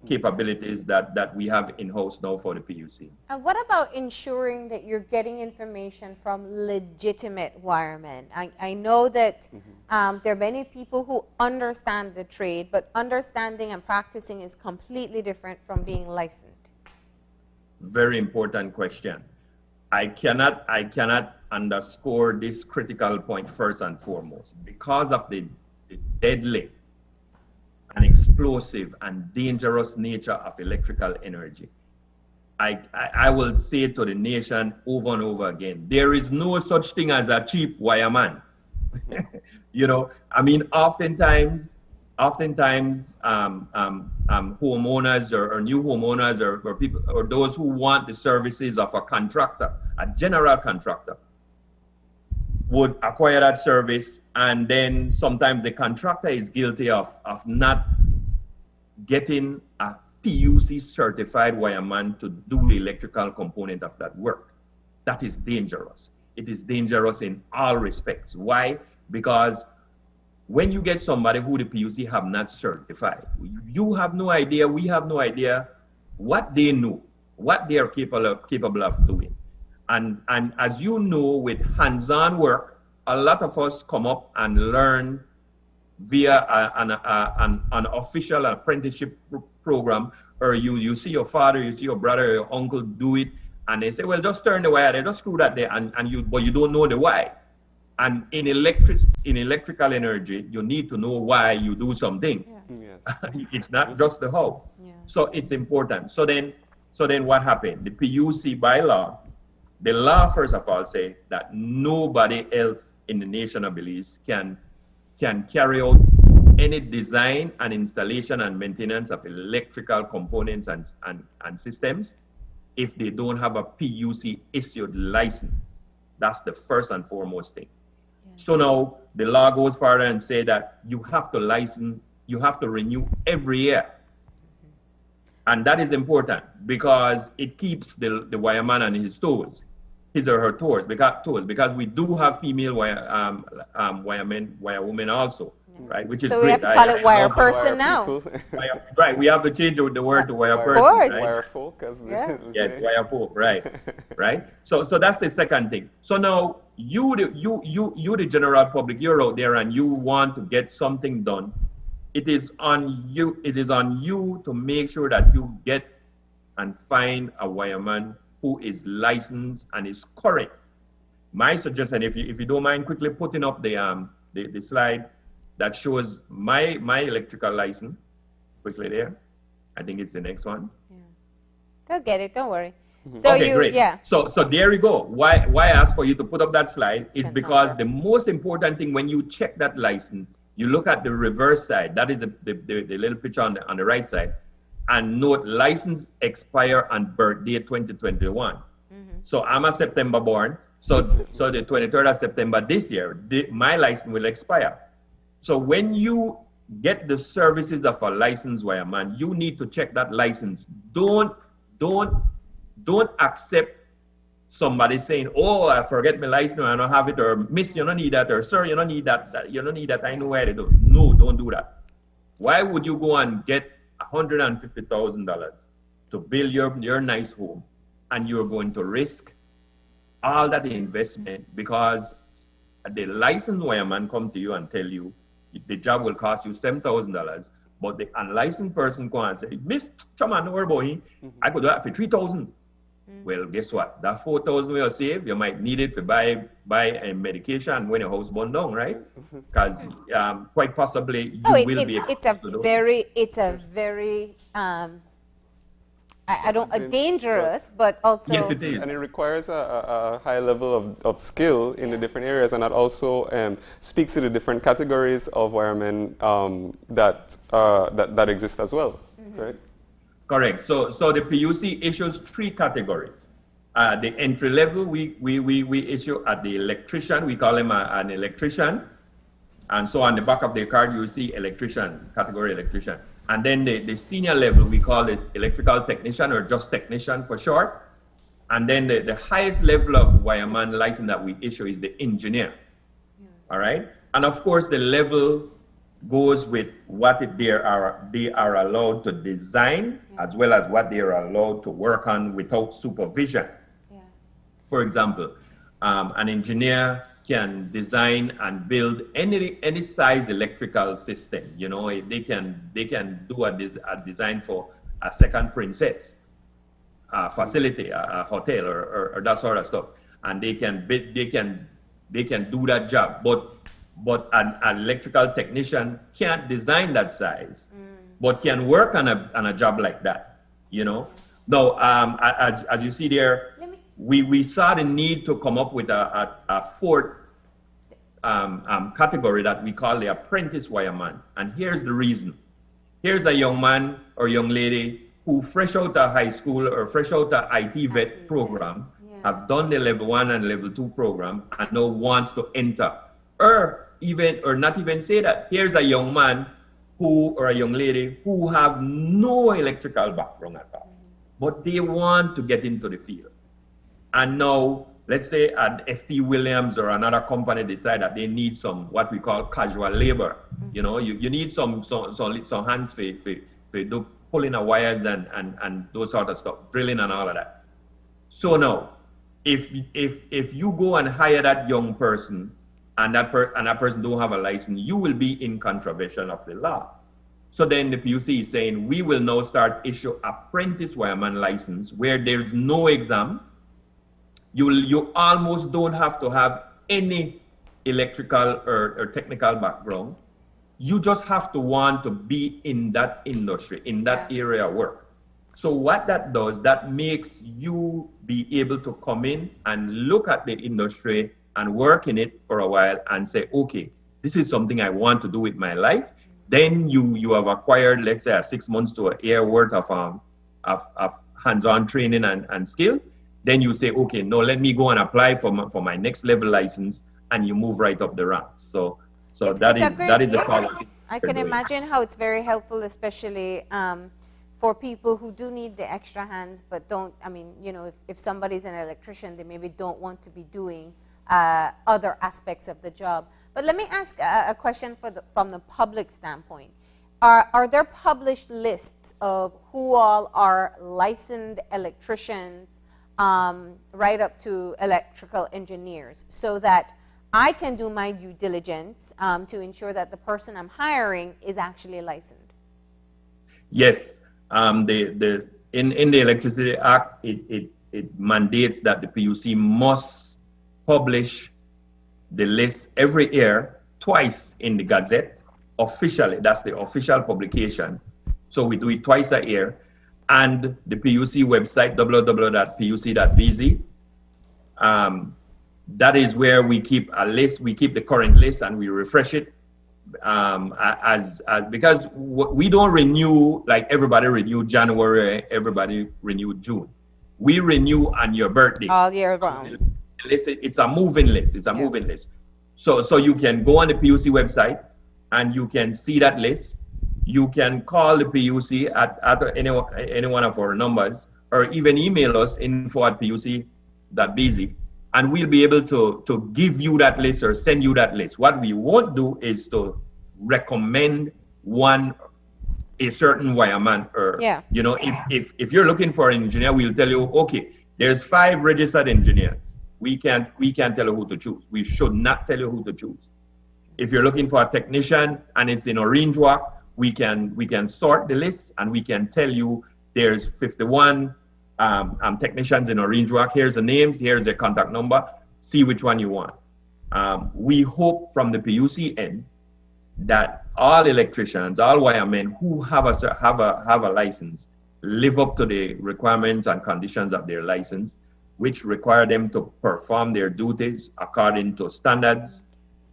Speaker 32: capabilities that we have in-house now for the PUC.
Speaker 2: And what about ensuring that you're getting information from legitimate wiremen? I know that there are many people who understand the trade, but understanding and practicing is completely different from being licensed.
Speaker 32: Very important question. I cannot underscore this critical point first and foremost. Because of the deadly and explosive and dangerous nature of electrical energy, I will say to the nation over and over again, there is no such thing as a cheap wireman. You know, I mean, oftentimes homeowners or new homeowners or people or those who want the services of a contractor, a general contractor, would acquire that service, and then sometimes the contractor is guilty of not getting a PUC certified wireman to do the electrical component of that work. That is dangerous. It is dangerous in all respects. Why? Because when you get somebody who the PUC have not certified, you have no idea, we have no idea what they know, what they are capable of doing. And as you know, with hands-on work, a lot of us come up and learn via an official apprenticeship program, or you see your father, you see your brother, your uncle do it, and they say, well, just turn the wire there, just screw that there, but you don't know the why. And in electrical energy, you need to know why you do something.
Speaker 3: Yes.
Speaker 32: It's not just the how. So it's important. So then what happened? The PUC by law, the law first of all say that nobody else in the nation of Belize can carry out any design and installation and maintenance of electrical components and systems if they don't have a PUC issued license. That's the first and foremost thing. So now the law goes further and say that you have to license, you have to renew every year. And that is important because it keeps the wireman on his toes, his or her toes, because we do have female wirewomen also, right? Which is
Speaker 2: so
Speaker 32: great.
Speaker 2: We have to call it wire person now.
Speaker 32: Right, we have to change the word to wire person.
Speaker 2: Of course.
Speaker 32: Right?
Speaker 3: Wire folk, as
Speaker 32: Yes, wire folk, right, right. So that's the second thing. So now you the general public, you're out there and you want to get something done. It is on you. It is on you to make sure that you get and find a wireman who is licensed and is correct. My suggestion, if you don't mind, quickly putting up the slide that shows my electrical license quickly there. I think it's the next one.
Speaker 2: Yeah. They'll get it. Don't worry. So
Speaker 32: okay, great.
Speaker 2: Yeah.
Speaker 32: So there you go. Why I asked for you to put up that slide is because the most important thing when you check that license, you look at the reverse side. That is the little picture on the right side. and note license expire on birthday 2021. So I'm a September born. So the 23rd of September this year, my license will expire. So when you get the services of a licensed wireman, you need to check that license. Don't accept somebody saying, "Oh, I forget my license, I don't have it," or "Miss, you don't need that," or "Sir, you don't need that, you don't need that, I know where to do." No, don't do that. Why would you go and get $150,000 to build your nice home, and you're going to risk all that investment because the licensed wireman come to you and tell you the job will cost you $7,000, but the unlicensed person come and say, "Miss, come on, don't worry about it. I could do that for $3,000. Well, guess what? That $4,000 will save. You might need it to buy a medication when your house burned down, right? Because quite possibly you will be exposed to those.
Speaker 2: It's a very I don't dangerous, but also
Speaker 32: yes, it is,
Speaker 3: and it requires a high level of skill in the different areas, and that also speaks to the different categories of wiremen that exist as well, right?
Speaker 32: Correct. So the PUC issues 3 categories. The entry level we issue at the electrician. We call him an electrician, and so on the back of the card you see electrician, category electrician. And then the senior level we call this electrical technician, or just technician for short. And then the highest level of wireman license that we issue is the engineer. All right. And of course the level goes with what they are allowed to design, as well as what they are allowed to work on without supervision. For example, an engineer can design and build any size electrical system. You know, they can do a design for a second princess facility, a hotel, or that sort of stuff, and they can do that job. But an electrical technician can't design that size, but can work on a job like that. You know. Now, as you see there, we saw the need to come up with a fourth category that we call the apprentice wireman. And here's the reason. Here's a young man or young lady who fresh out of high school or fresh out of IT vet program, have done the level 1 and level 2 program, and now wants to enter. Or not even say that. Here's a young man or a young lady who have no electrical background at all, but they want to get into the field. And now, let's say at FT Williams or another company decide that they need some what we call casual labor. You know, you need some hands for do pulling of wires and those sort of stuff, drilling and all of that. So now, if you go and hire that young person and that person don't have a license, you will be in contravention of the law. So then the PUC is saying we will now start issue apprentice wireman license where there's no exam. You almost don't have to have any electrical or technical background. You just have to want to be in that industry, in that area of work. So what that does, that makes you be able to come in and look at the industry and work in it for a while and say, okay, this is something I want to do with my life. Then you have acquired, let's say, 6 months to a year worth of hands-on training and skill. Then you say, okay, no, let me go and apply for my next level license, and you move right up the ranks. So that is the call.
Speaker 2: I can imagine how it's very helpful, especially for people who do need the extra hands, but don't. I mean, you know, if somebody's an electrician, they maybe don't want to be doing other aspects of the job. But let me ask a question from the public standpoint. Are there published lists of who all are licensed electricians, right up to electrical engineers, so that I can do my due diligence to ensure that the person I'm hiring is actually licensed?
Speaker 32: Yes. In the Electricity Act, it mandates that the PUC must publish the list every year, twice in the Gazette, officially. That's the official publication. So we do it twice a year. And the PUC website, www.puc.bz. That is where we keep a list. We keep the current list and we refresh it because we don't renew like everybody renew January, everybody renew June. We renew on your birthday.
Speaker 2: All year round.
Speaker 32: It's a moving list. It's a moving list. So you can go on the PUC website and you can see that list. You can call the PUC at any one of our numbers, or even email us info@puc.bz, and we'll be able to give you that list or send you that list. What we won't do is to recommend a certain wireman, or you know, if you're looking for an engineer, we'll tell you, okay, there's 5 registered engineers. We can't tell you who to choose. We should not tell you who to choose. If you're looking for a technician and it's in Orange Walk, we can sort the list and we can tell you there's 51 technicians in Orange Walk. Here's the names, here's the contact number. See which one you want. We hope from the PUC end that all electricians, all wiremen who have a license live up to the requirements and conditions of their license, which require them to perform their duties according to standards.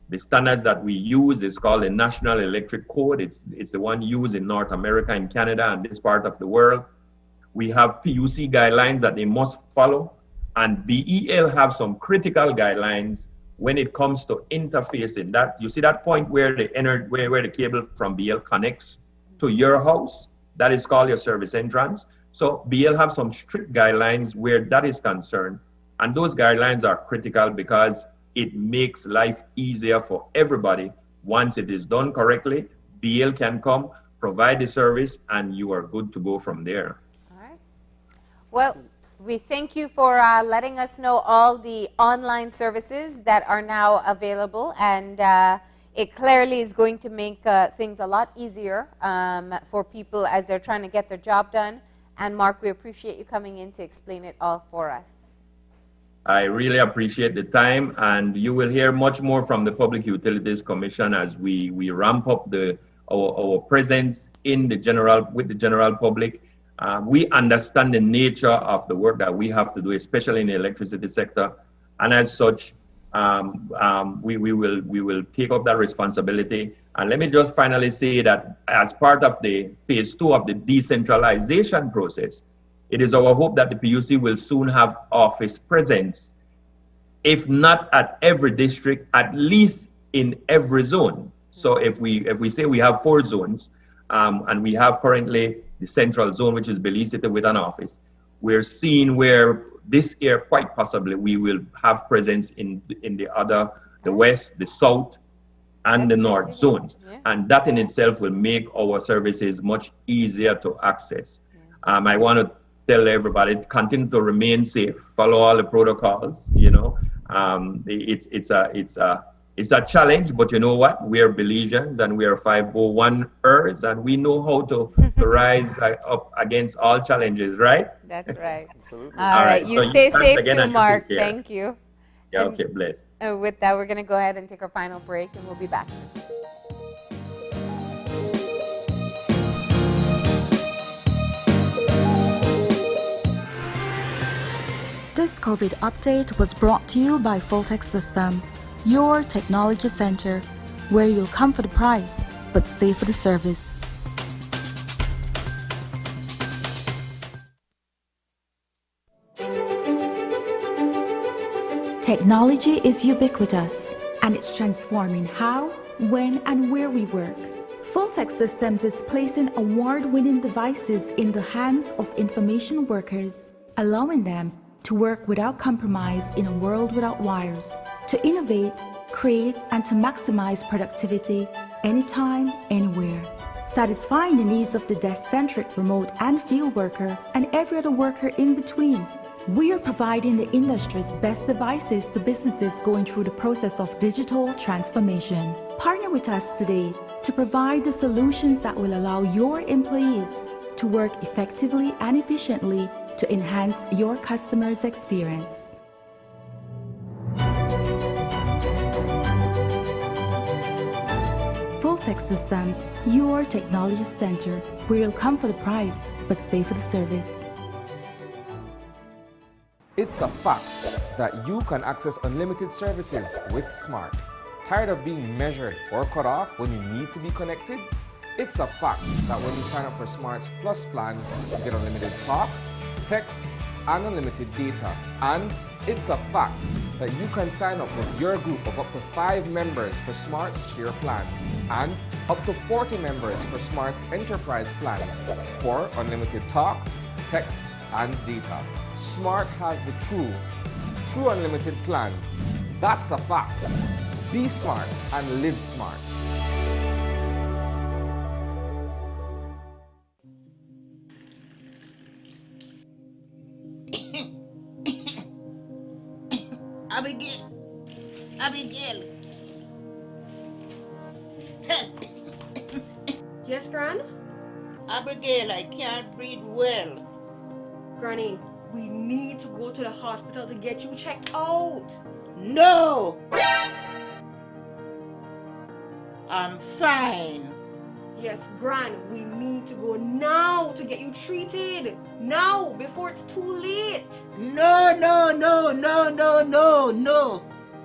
Speaker 32: The standards that we use is called the National Electric Code. It's the one used in North America and Canada and this part of the world. We have PUC guidelines that they must follow, and BEL have some critical guidelines when it comes to interfacing. That you see that point where the where the cable from BL connects to your house, that is called your service entrance. So BL have some strict guidelines where that is concerned, and those guidelines are critical because it makes life easier for everybody. Once it is done correctly, BL can come, provide the service, and you are good to go from there.
Speaker 2: All right. Well, we thank you for letting us know all the online services that are now available, and it clearly is going to make things a lot easier for people as they're trying to get their job done. And Mark, we appreciate you coming in to explain it all for us.
Speaker 32: I really appreciate the time, and you will hear much more from the Public Utilities Commission as we ramp up our presence in the with the general public. We understand the nature of the work that we have to do, especially in the electricity sector, and as such, we will take up that responsibility. And let me just finally say that as part of the phase 2 of the decentralization process, it is our hope that the PUC will soon have office presence, if not at every district, at least in every zone. So if we say we have 4 zones, and we have currently the central zone, which is Belize City with an office, we're seeing where this year, quite possibly, we will have presence in the west, the south, and the north zones. And that in itself will make our services much easier to access. I want to tell everybody, continue to remain safe, follow all the protocols. You know, it's a challenge, but you know what? We are Belizeans and we are 501ers, and we know how to rise up against all challenges, right?
Speaker 2: That's right.
Speaker 32: Absolutely.
Speaker 2: All right. You stay safe too, Mark. Thank you.
Speaker 32: Yeah, okay, bless.
Speaker 2: With that, we're going to go ahead and take our final break, and we'll be back.
Speaker 31: This COVID update was brought to you by Fulltech Systems, your technology center, where you'll come for the price, but stay for the service. Technology is ubiquitous, and it's transforming how, when, and where we work. Fulltech Systems is placing award-winning devices in the hands of information workers, allowing them to work without compromise in a world without wires, to innovate, create, and to maximize productivity anytime, anywhere. Satisfying the needs of the desk-centric remote and field worker and every other worker in between. We are providing the industry's best devices to businesses going through the process of digital transformation. Partner with us today to provide the solutions that will allow your employees to work effectively and efficiently to enhance your customers' experience. Fulltech Systems, your technology center, where you'll come for the price, but stay for the service.
Speaker 1: It's a fact that you can access unlimited services with Smart. Tired of being measured or cut off when you need to be connected? It's a fact that when you sign up for Smart's Plus plan, you get unlimited talk, text, and unlimited data. And it's a fact that you can sign up with your group of up to 5 members for Smart's Share plans and up to 40 members for Smart's Enterprise plans for unlimited talk, text, and data. Smart has the true unlimited plans. That's a fact. Be smart and live smart.
Speaker 4: Abigail.
Speaker 5: Yes, Gran?
Speaker 4: Abigail, I can't breathe well.
Speaker 5: Granny, we need to go to the hospital to get you checked out.
Speaker 4: No! I'm fine.
Speaker 5: Yes, Gran, we need to go now to get you treated. Now, before it's too late.
Speaker 4: No.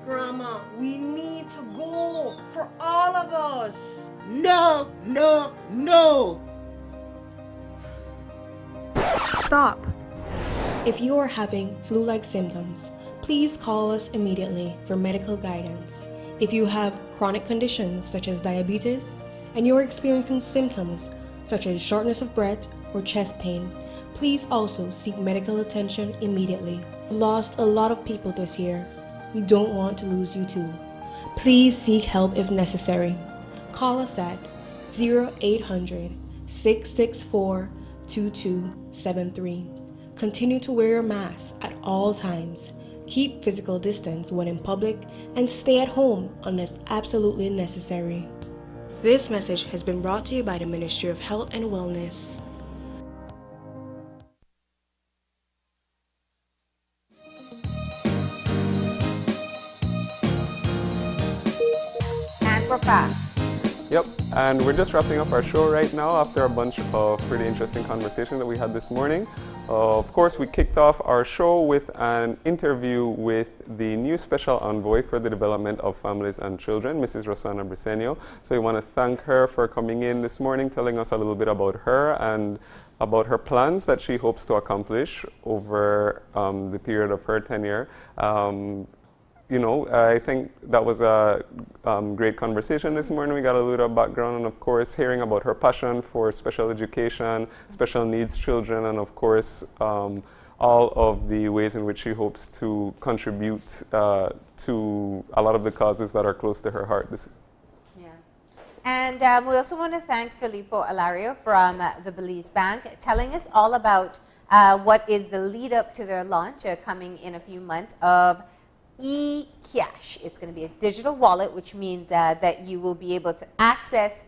Speaker 5: Grandma, we need to go for all of us.
Speaker 4: No.
Speaker 5: Stop.
Speaker 6: If you are having flu-like symptoms, please call us immediately for medical guidance. If you have chronic conditions such as diabetes and you're experiencing symptoms such as shortness of breath or chest pain, please also seek medical attention immediately. We've lost a lot of people this year. We don't want to lose you too. Please seek help if necessary. Call us at 0800-664-2273. Continue to wear your mask at all times. Keep physical distance when in public and stay at home unless absolutely necessary. This message has been brought to you by the Ministry of Health and Wellness.
Speaker 2: And we're back.
Speaker 3: Yep, and we're just wrapping up our show right now after a bunch of pretty interesting conversation that we had this morning. Of course, we kicked off our show with an interview with the new special envoy for the development of families and children, Mrs. Rosanna Briceño. So we want to thank her for coming in this morning, telling us a little bit about her and about her plans that she hopes to accomplish over the period of her tenure. You know, I think that was a great conversation this morning. We got a little background, and of course, hearing about her passion for special education, special needs children, and of course, all of the ways in which she hopes to contribute to a lot of the causes that are close to her heart.
Speaker 2: Yeah. And we also want to thank Filippo Alario from the Belize Bank, telling us all about what is the lead up to their launch coming in a few months of eCash. It's going to be a digital wallet, which means that you will be able to access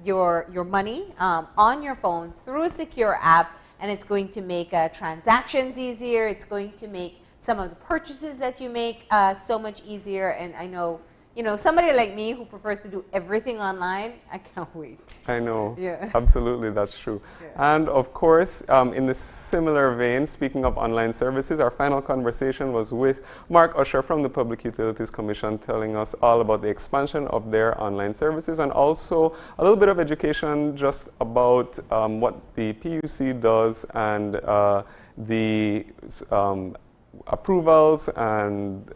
Speaker 2: your money on your phone through a secure app, and it's going to make transactions easier. It's going to make some of the purchases that you make so much easier. And I know, you know, somebody like me who prefers to do everything online, I can't wait.
Speaker 3: I know.
Speaker 2: Yeah.
Speaker 3: Absolutely, that's true. Yeah. And of course, in the similar vein, speaking of online services, our final conversation was with Mark Usher from the Public Utilities Commission, telling us all about the expansion of their online services and also a little bit of education just about what the PUC does and the approvals and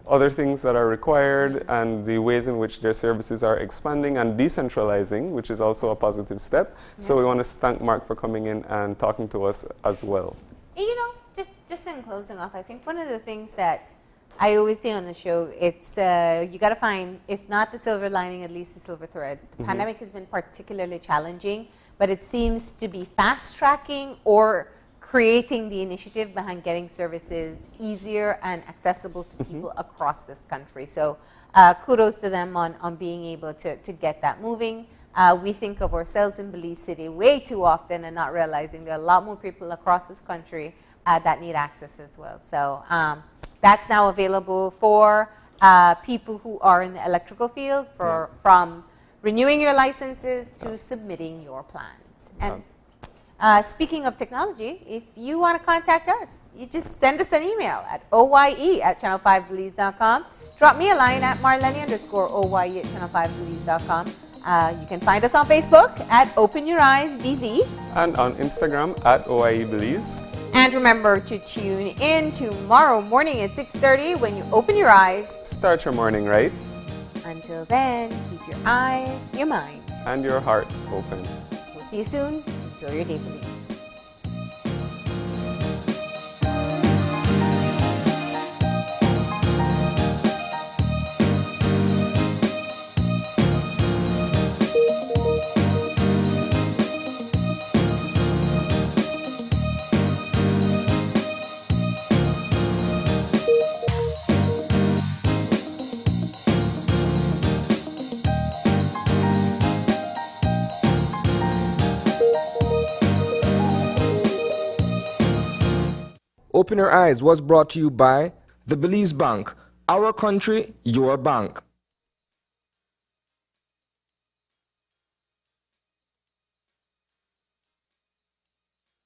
Speaker 3: other things that are required and the ways in which their services are expanding and decentralizing, which is also a positive step. Yeah. So we want to thank Mark for coming in and talking to us as well.
Speaker 2: You know, just in closing off, I think one of the things that I always say on the show, it's you got to find, if not the silver lining, at least the silver thread. The pandemic has been particularly challenging, but it seems to be fast-tracking or creating the initiative behind getting services easier and accessible to people across this country. So kudos to them on being able to get that moving. We think of ourselves in Belize City way too often and not realizing there are a lot more people across this country that need access as well. So that's now available for people who are in the electrical field, from renewing your licenses to submitting your plans. And speaking of technology, if you want to contact us, you just send us an email at oye@channel5belize.com. drop me a line at marlene_oye at channel5belize.com. You can find us on Facebook at Open Your Eyes BZ.
Speaker 3: And on Instagram at OIE Belize.
Speaker 2: And remember to tune in tomorrow morning at 6:30 when you open your eyes.
Speaker 3: Start your morning right.
Speaker 2: Until then, keep your eyes, your mind,
Speaker 3: and your heart open.
Speaker 2: We'll see you soon. Enjoy your day, Belize.
Speaker 1: Open Your Eyes was brought to you by the Belize Bank. Our country, your bank.